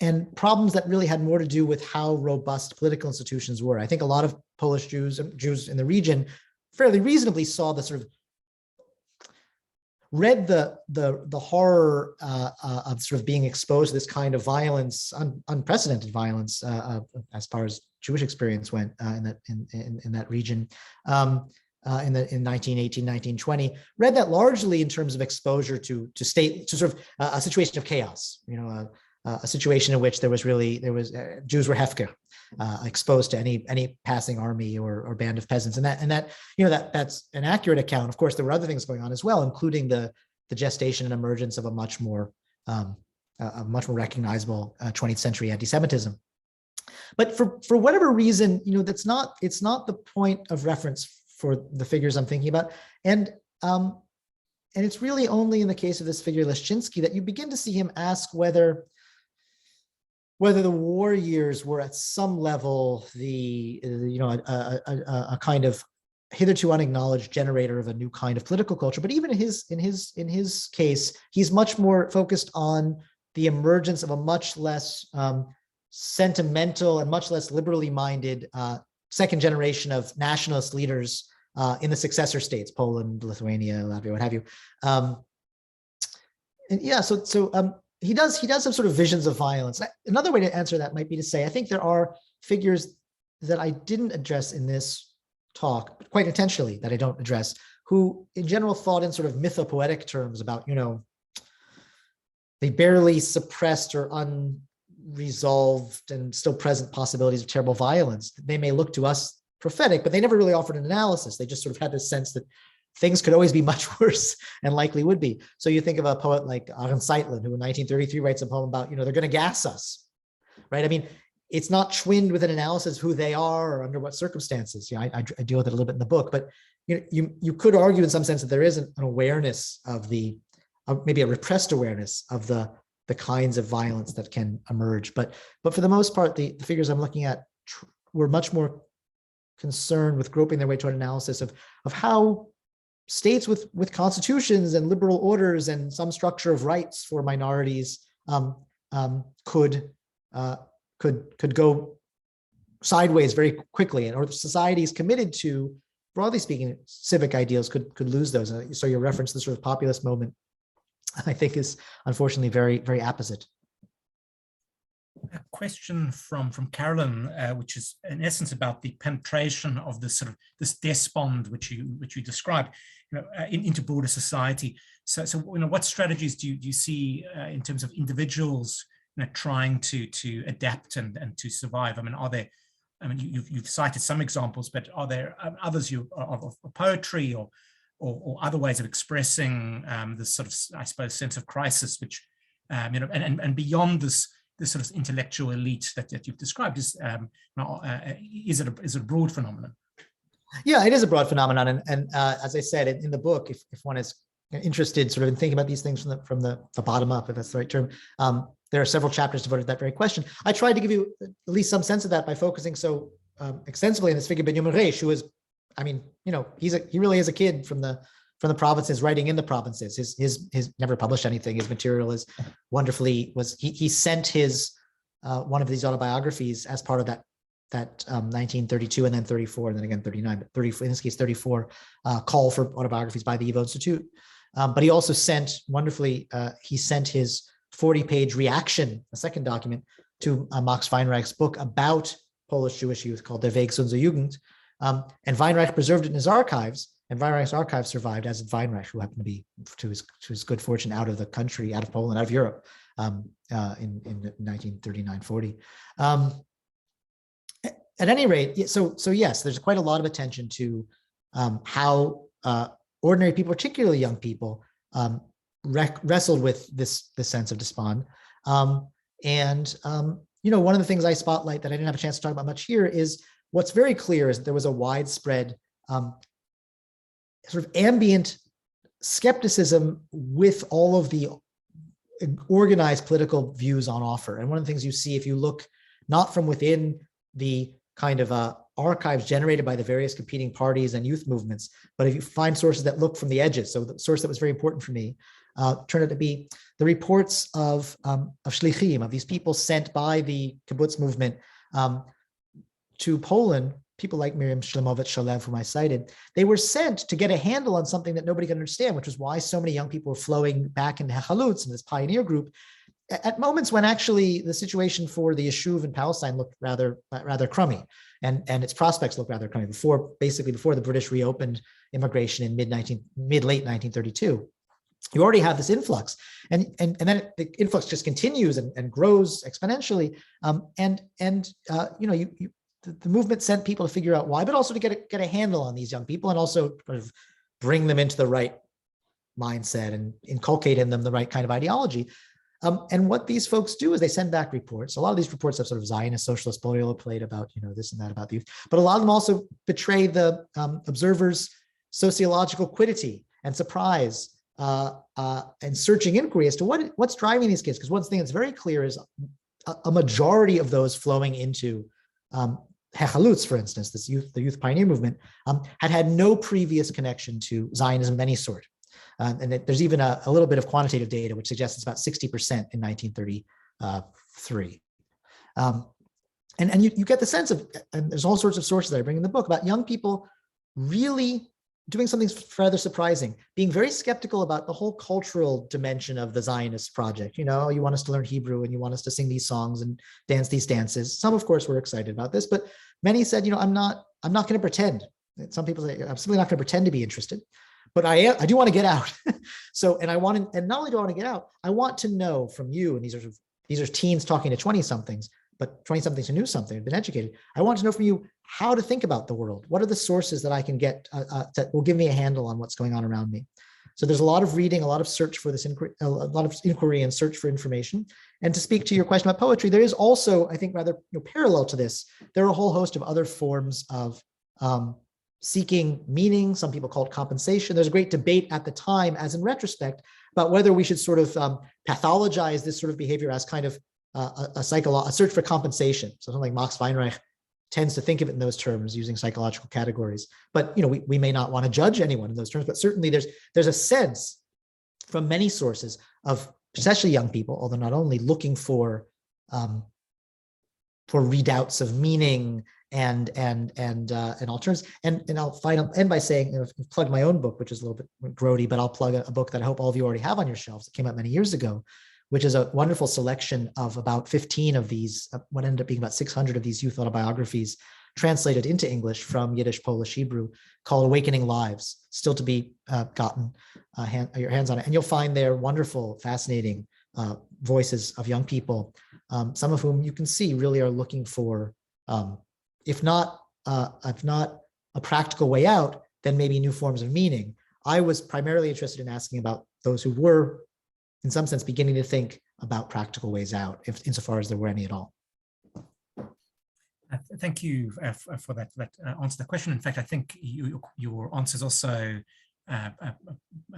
and problems that really had more to do with how robust political institutions were. I think a lot of Polish Jews in the region fairly reasonably saw the sort of read the horror of sort of being exposed to this kind of violence, unprecedented violence, as far as Jewish experience went in that region in 1918, 1920. Read that largely in terms of exposure to sort of a situation of chaos. A situation in which Jews were hefker, exposed to any passing army or band of peasants, and that's an accurate account. Of course, there were other things going on as well, including the gestation and emergence of a much more recognizable 20th century anti-Semitism. But for whatever reason, it's not the point of reference for the figures I'm thinking about, and it's really only in the case of this figure Leszczynski that you begin to see him ask whether the war years were at some level a kind of hitherto unacknowledged generator of a new kind of political culture. But even in his case, he's much more focused on the emergence of a much less sentimental and much less liberally minded second generation of nationalist leaders in the successor states, Poland, Lithuania, Latvia, what have you. He does have sort of visions of violence. Another way to answer that might be to say, I think there are figures that I didn't address in this talk, but quite intentionally that I don't address, who in general thought in sort of mythopoetic terms about, the barely suppressed or unresolved and still present possibilities of terrible violence. They may look to us prophetic, but they never really offered an analysis. They just sort of had this sense that things could always be much worse and likely would be. So you think of a poet like Aaron Seitlin, who in 1933 writes a poem about, they're going to gas us, right? I mean, it's not twinned with an analysis of who they are or under what circumstances. I deal with it a little bit in the book, but you could argue in some sense that there is an awareness of maybe a repressed awareness of the kinds of violence that can emerge. But for the most part, the figures I'm looking at were much more concerned with groping their way toward an analysis of how states with constitutions and liberal orders and some structure of rights for minorities could go sideways very quickly, or societies committed to, broadly speaking, civic ideals could lose those. So your reference to the sort of populist moment, I think, is unfortunately very, very apposite. A question from Carolyn, which is in essence about the penetration of this despond which you described, into broader society. So what strategies do you see in terms of individuals trying to adapt and to survive? I mean, are there? I mean, you've cited some examples, but are there others of poetry or other ways of expressing this sort of, I suppose, sense of crisis, which and beyond this sort of intellectual elite that you've described, is it a broad phenomenon? Yeah, it is a broad phenomenon, and as I said in the book, if one is interested sort of in thinking about these things from the bottom up, if that's the right term, there are several chapters devoted to that very question. I tried to give you at least some sense of that by focusing so extensively on this figure Benjamin Reisch, who is, I mean, he really is a kid from the provinces, writing in the provinces. His never published anything. His material is wonderfully he sent his one of these autobiographies as part of that 1932 and then 34 and then again 39, but 34 in this case 34 call for autobiographies by the Evo Institute. But he also sent wonderfui his 40-page reaction, a second document, to Max Weinreich's book about Polish Jewish youth called Der Weg zu unserer Jugend. And Weinreich preserved it in his archives, and Weinreich's archives survived, as did Weinreich, who happened to be, to his good fortune, out of the country, out of Poland, out of Europe in 1939-40. at any rate, so yes, there's quite a lot of attention to how ordinary people, particularly young people, wrestled with this sense of despond. One of the things I spotlight that I didn't have a chance to talk about much here is what's very clear is that there was a widespread sort of ambient skepticism with all of the organized political views on offer. And one of the things you see if you look not from within the kind of archives generated by the various competing parties and youth movements, but if you find sources that look from the edges, so the source that was very important for me turned out to be the reports of shlichim, of these people sent by the kibbutz movement to Poland, people like Miriam Shlemovitz-Shalev, whom I cited. They were sent to get a handle on something that nobody could understand, which is why so many young people were flowing back into Hechalutz, in this pioneer group, at moments when actually the situation for the Yishuv in Palestine looked rather crummy, and its prospects looked rather crummy before the British reopened immigration in mid-late 1932. You already have this influx, and then the influx just continues and grows exponentially. The movement sent people to figure out why, but also to get a handle on these young people and also sort of bring them into the right mindset and inculcate in them the right kind of ideology. And what these folks do is they send back reports. A lot of these reports have sort of Zionist socialist boilerplate about this and that about the youth, but a lot of them also betray the observers' sociological quiddity and surprise and searching inquiry as to what's driving these kids. Because one thing that's very clear is a majority of those flowing into Hechalutz, for instance, the youth pioneer movement, had no previous connection to Zionism of any sort. And there's even a little bit of quantitative data, which suggests it's about 60% in 1933. And you get the sense of, and there's all sorts of sources that I bring in the book about young people really doing something rather surprising, being very skeptical about the whole cultural dimension of the Zionist project. You want us to learn Hebrew and you want us to sing these songs and dance these dances. Some, of course, were excited about this, but many said, I'm not going to pretend. Some people say, I'm simply not going to pretend to be interested, but I do want to get out. And not only do I want to get out, I want to know from you, and these are teens talking to 20-somethings, but 20-somethings who knew something, have been educated. I want to know from you how to think about the world. What are the sources that I can get that will give me a handle on what's going on around me? So there's a lot of reading, a lot of search for this, a lot of inquiry and search for information. And to speak to your question about poetry, there is also, I think, rather parallel to this, there are a whole host of other forms of seeking meaning. Some people call it compensation. There's a great debate at the time, as in retrospect, about whether we should sort of pathologize this sort of behavior as kind of a search for compensation. So something like Max Weinreich tends to think of it in those terms, using psychological categories. But we may not want to judge anyone in those terms. But certainly there's a sense from many sources of especially young people, although not only looking for redoubts of meaning and alternatives. And I'll end by saying, I've plugged my own book, which is a little bit grody, but I'll plug a book that I hope all of you already have on your shelves. It came out many years ago, which is a wonderful selection of about 15 of these, what ended up being about 600 of these youth autobiographies translated into English from Yiddish, Polish, Hebrew, called Awakening Lives, still to be gotten your hands on it. And you'll find there wonderful, fascinating voices of young people, some of whom you can see really are looking for, if not a practical way out, then maybe new forms of meaning. I was primarily interested in asking about those who were, in some sense, beginning to think about practical ways out, insofar as there were any at all. Thank you for that answer to the question. In fact, I think your answers also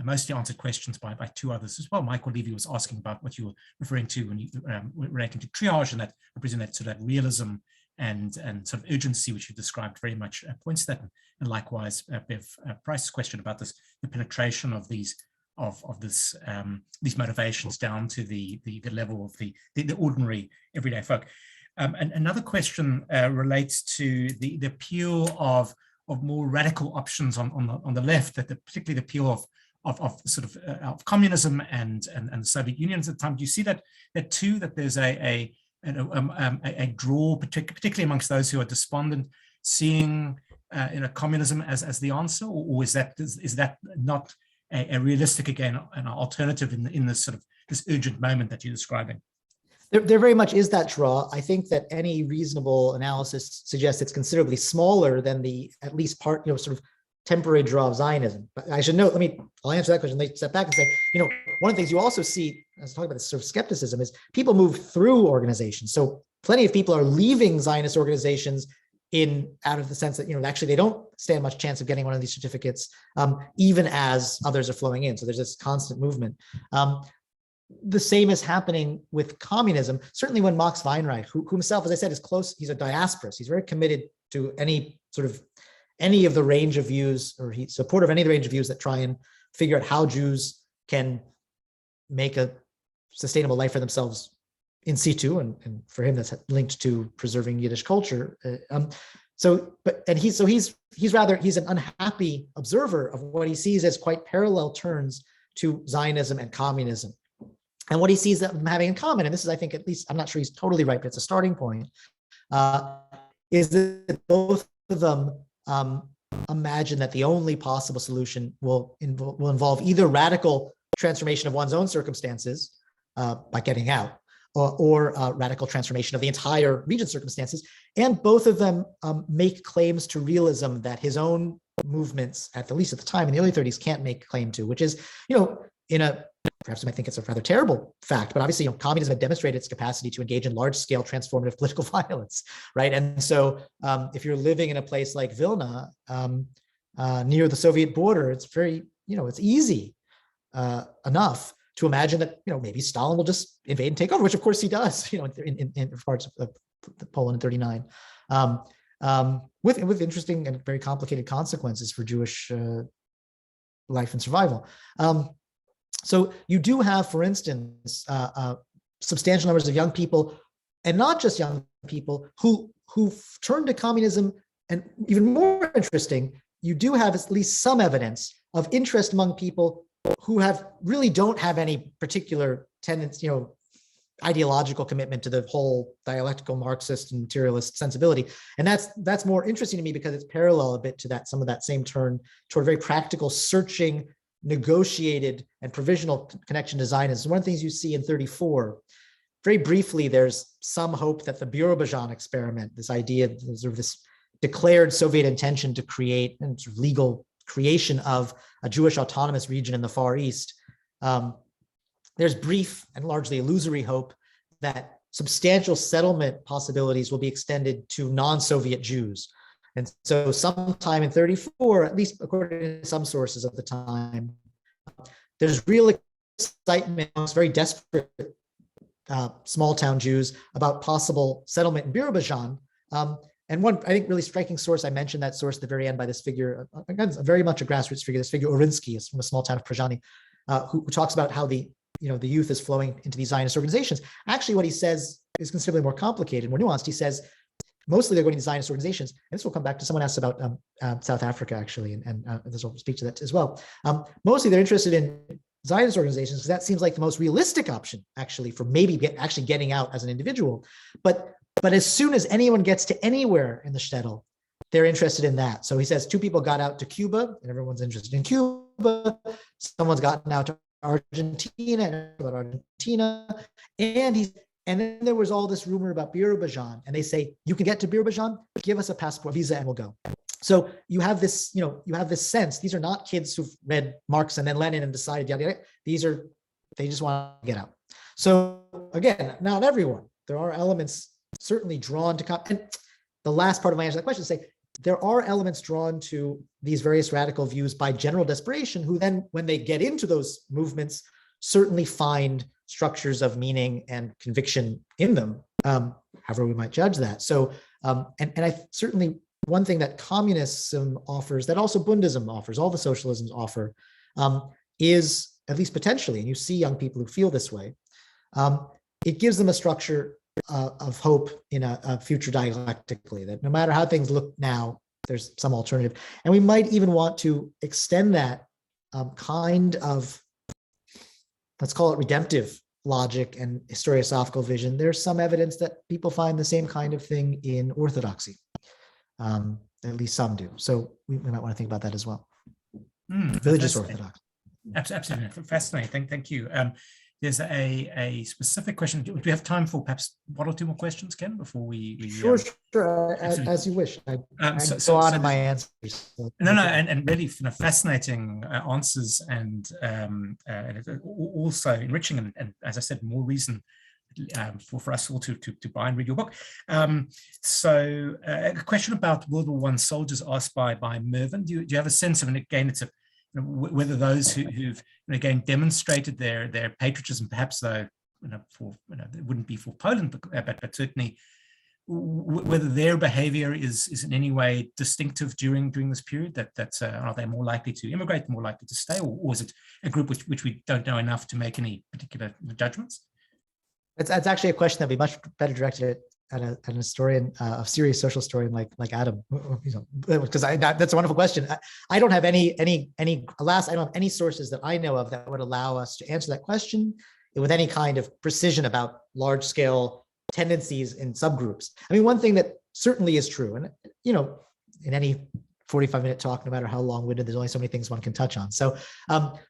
mostly answered questions by two others as well. Michael Levy was asking about what you were referring to when you relating to triage, and that I presume that sort of realism and sort of urgency, which you described, very much points to that. And likewise, Bev Price's question about the penetration of these motivations down to the level of the ordinary everyday folk. And another question relates to the appeal of more radical options on the left, particularly the appeal of communism and the Soviet Union at the time. Do you see that too, that there's a draw, particularly amongst those who are despondent, seeing communism as the answer, or is that not a realistic, again, an alternative in this sort of this urgent moment that you're describing? There very much is that draw. I think that any reasonable analysis suggests it's considerably smaller than the at least part, sort of temporary draw of Zionism. But I should note, I'll answer that question, step back and say, one of the things you also see, as I talk about this sort of skepticism, is people move through organizations. So plenty of people are leaving Zionist organizations out of the sense that, actually they don't stand much chance of getting one of these certificates, even as others are flowing in. So there's this constant movement. The same is happening with communism. Certainly when Max Weinreich, who himself, as I said, is close, he's a diasporist. He's very committed to any of the range of views, or he's supportive of any of the range of views that try and figure out how Jews can make a sustainable life for themselves in situ, and for him that's linked to preserving Yiddish culture. He's an unhappy observer of what he sees as quite parallel turns to Zionism and communism. And what he sees them having in common, and this is, I think, at least, I'm not sure he's totally right, but it's a starting point, is that both of them imagine that the only possible solution will involve either radical transformation of one's own circumstances by getting out, or radical transformation of the entire region's circumstances. And both of them make claims to realism that his own movements, at least at the time in the early 30s, can't make claim to, which is, perhaps you might think it's a rather terrible fact, but obviously, communism had demonstrated its capacity to engage in large-scale transformative political violence, right? And so, if you're living in a place like Vilna, near the Soviet border, it's very, it's easy enough to imagine that, maybe Stalin will just invade and take over, which of course he does, in parts of Poland in '39, with interesting and very complicated consequences for Jewish life and survival. So you do have, for instance, substantial numbers of young people, and not just young people, who turn to communism. And even more interesting, you do have at least some evidence of interest among people who really don't have any particular tendency, ideological commitment to the whole dialectical Marxist and materialist sensibility. And that's more interesting to me because it's parallel a bit to some of that same turn toward very practical, searching, negotiated and provisional connection to Zionism. One of the things you see in 34, very briefly, there's some hope that the Birobidzhan experiment, this idea, sort of this declared Soviet intention to create and sort of legal creation of a Jewish autonomous region in the Far East, there's brief and largely illusory hope that substantial settlement possibilities will be extended to non-Soviet Jews. And so sometime in 34, at least according to some sources of the time, there's real excitement amongst very desperate small town Jews about possible settlement in Birobidzhan. And one, I think, really striking source, I mentioned that source at the very end by this figure, again, very much a grassroots figure, this figure Orinsky is from a small town of Przani, who talks about how the youth is flowing into these Zionist organizations. Actually, what he says is considerably more complicated, more nuanced. He says, mostly they're going to Zionist organizations. And this will come back to someone asked about South Africa, actually, and this will speak to that as well. Mostly they're interested in Zionist organizations because that seems like the most realistic option, actually, for maybe actually getting out as an individual. But as soon as anyone gets to anywhere in the shtetl, they're interested in that. So he says 2 people got out to Cuba, and everyone's interested in Cuba. Someone's gotten out to Argentina, and then there was all this rumor about Birobidzhan, and they say, you can get to Birobidzhan, give us a passport, visa, and we'll go. So you have this, sense, these are not kids who've read Marx and then Lenin and decided, they just want to get out. So again, not everyone. There are elements certainly drawn to, and the last part of my answer to that question is say, there are elements drawn to these various radical views by general desperation, who then, when they get into those movements, certainly find structures of meaning and conviction in them, however we might judge that. So, and I certainly, one thing that communism offers, that also Bundism offers, all the socialisms offer, is, at least potentially, and you see young people who feel this way, it gives them a structure of hope in a future dialectically, that no matter how things look now, there's some alternative. And we might even want to extend that kind of, let's call it redemptive logic and historiosophical vision. There's some evidence that people find the same kind of thing in orthodoxy. At least some do. So we might want to think about that as well. Religious orthodoxy. Absolutely fascinating. Thank you. there's a specific question. Do we have time for perhaps one or two more questions, Ken, before we Sure, as you wish. I go on in my answers. No, and really, fascinating answers, and also enriching, and as I said, more reason for us all to buy and read your book. So a question about World War I soldiers asked by Mervyn. Do you have a sense of, and again, it's whether those who've again demonstrated their patriotism, perhaps though it wouldn't be for Poland, but certainly whether their behavior is in any way distinctive during this period, that are they more likely to immigrate, more likely to stay, or is it a group which we don't know enough to make any particular judgments? It's actually a question that'd be much better directed at an historian, a serious social historian like Adam, because that's a wonderful question. I don't have any alas, I don't have any sources that I know of that would allow us to answer that question with any kind of precision about large scale tendencies in subgroups. I mean, one thing that certainly is true, and in any 45-minute talk, no matter how long-winded, there's only so many things one can touch on. So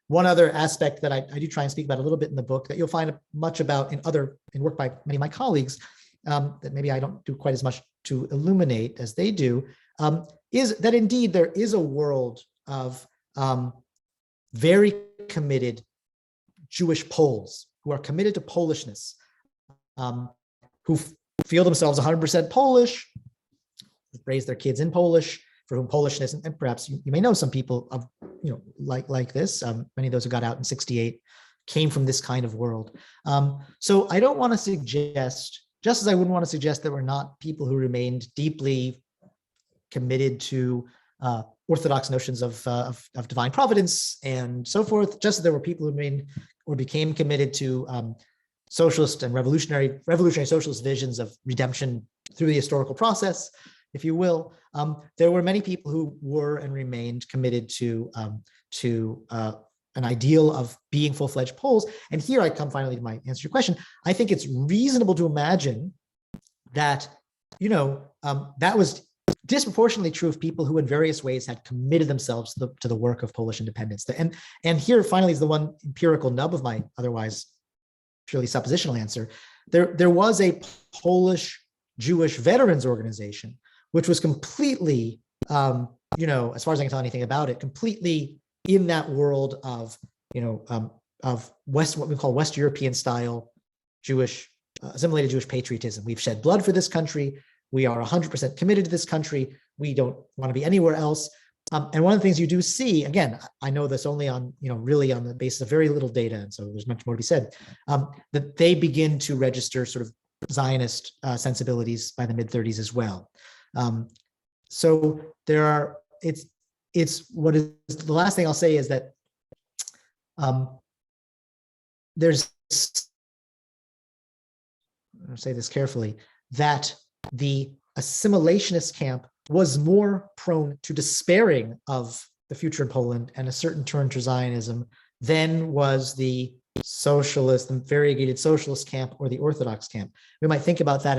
one other aspect that I do try and speak about a little bit in the book that you'll find much about in work by many of my colleagues, that maybe I don't do quite as much to illuminate as they do, is that indeed there is a world of very committed Jewish Poles who are committed to Polishness, who feel themselves 100% Polish, raise their kids in Polish, for whom Polishness, and perhaps you may know some people of like this. Many of those who got out in '68 came from this kind of world. So I don't want to suggest, just as I wouldn't want to suggest there were not people who remained deeply committed to orthodox notions of divine providence and so forth, just as there were people who remained or became committed to socialist and revolutionary socialist visions of redemption through the historical process, if you will. There were many people who were and remained committed to an ideal of being full-fledged Poles. And here I come finally to my answer to your question. I think it's reasonable to imagine that, that was disproportionately true of people who in various ways had committed themselves to the work of Polish independence. And here finally is the one empirical nub of my otherwise purely suppositional answer. There was a Polish Jewish veterans organization, which was completely, as far as I can tell anything about it, completely in that world of, what we call West European style Jewish, assimilated Jewish patriotism. We've shed blood for this country. We are 100% committed to this country. We don't want to be anywhere else. And one of the things you do see, again, I know this only on, really on the basis of very little data, and so there's much more to be said, that they begin to register sort of Zionist sensibilities by the mid-30s as well. So there are, it's what is the last thing I'll say is that there's, I'll say this carefully, that the assimilationist camp was more prone to despairing of the future in Poland and a certain turn to Zionism than was the socialist and variegated socialist camp or the Orthodox camp. We might think about that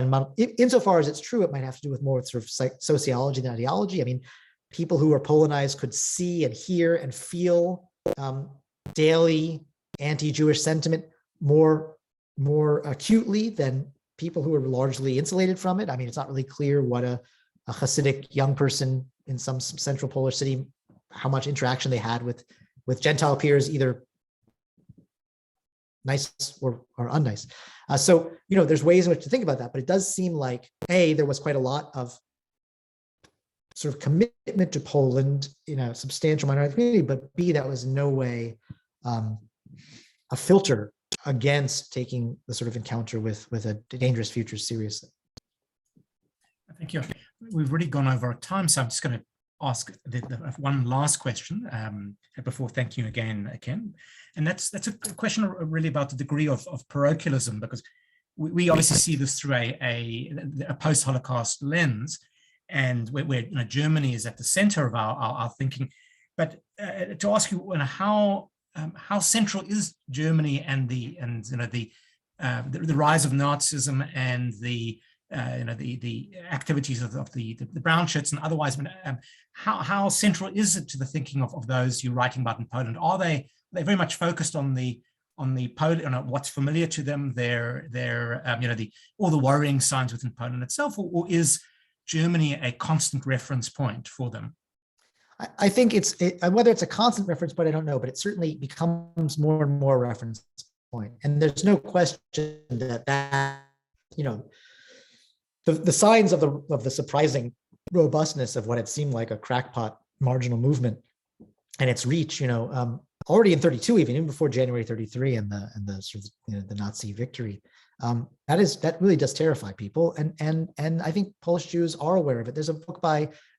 insofar as it's true, it might have to do with more sort of sociology than ideology. I mean, people who are Polonized could see and hear and feel daily anti-Jewish sentiment more acutely than people who are largely insulated from it. I mean, it's not really clear what a Hasidic young person in some central Polish city, how much interaction they had with Gentile peers, either nice or unnice. So, there's ways in which to think about that, but it does seem like, A, there was quite a lot of sort of commitment to Poland in a substantial minority community, but B, that was in no way a filter against taking the sort of encounter with a dangerous future seriously. Thank you. We've already gone over our time, so I'm just going to ask one last question before thanking you again, Ken. And that's a question really about the degree of parochialism, because we obviously see this through a post-Holocaust lens, and where Germany is at the center of our thinking. But to ask you, how central is Germany and the rise of Nazism and the activities of the brown shirts and otherwise, how central is it to the thinking of those you're writing about in Poland? Are they very much focused on the the Polish, what's familiar to them, all the worrying signs within Poland itself, or is Germany a constant reference point for them? I think whether it's a constant reference point, I don't know, but it certainly becomes more and more a reference point. And there's no question that the signs of the surprising robustness of what had seemed like a crackpot marginal movement and its reach, already in 32, even before January 33 and the sort of the Nazi victory, that really does terrify people. And I think Polish Jews are aware of it. There's a book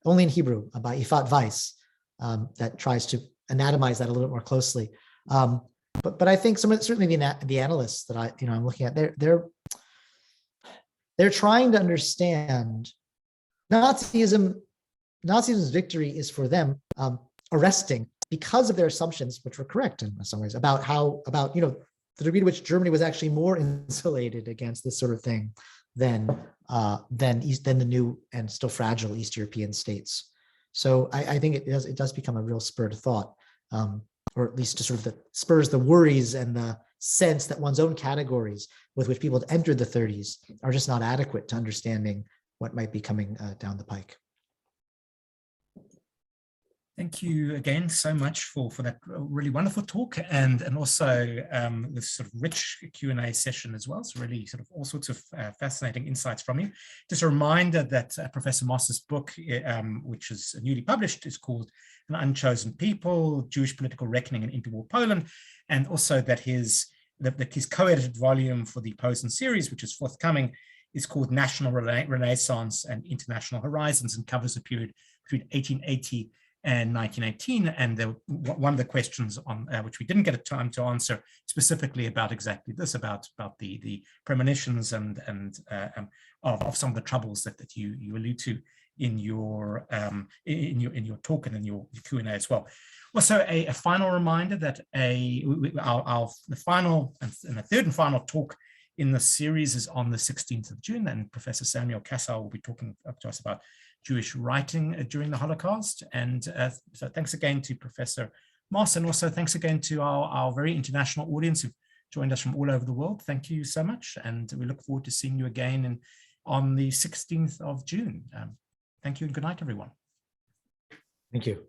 only in Hebrew by Ifat Weiss that tries to anatomize that a little bit more closely. But I think certainly the analysts that I'm looking at, they're trying to understand Nazism's victory is for them arresting, because of their assumptions, which were correct in some ways, about the degree to which Germany was actually more insulated against this sort of thing than the new and still fragile East European states. So I think it does become a real spur to thought, or at least to sort of spurs the worries and the sense that one's own categories with which people had entered the 30s are just not adequate to understanding what might be coming down the pike. Thank you again so much for that really wonderful talk, and also this sort of rich Q&A session as well. So really sort of all sorts of fascinating insights from you. Just a reminder that Professor Moss's book, which is newly published, is called An Unchosen People, Jewish Political Reckoning in Interwar Poland, and also that his co-edited volume for the Posen series, which is forthcoming, is called National Renaissance and International Horizons, and covers a period between 1880 and 1918, and one of the questions on which we didn't get a time to answer specifically about exactly this, about the premonitions and of some of the troubles that you allude to in your talk and in your Q&A as well. Also, a final reminder that the third and final talk in the series is on the 16th of June, and Professor Samuel Kassar will be talking up to us about Jewish writing during the Holocaust. And so thanks again to Professor Moss, and also thanks again to our very international audience who've joined us from all over the world. Thank you so much, and we look forward to seeing you again on the 16th of June. Thank you and good night, everyone. Thank you.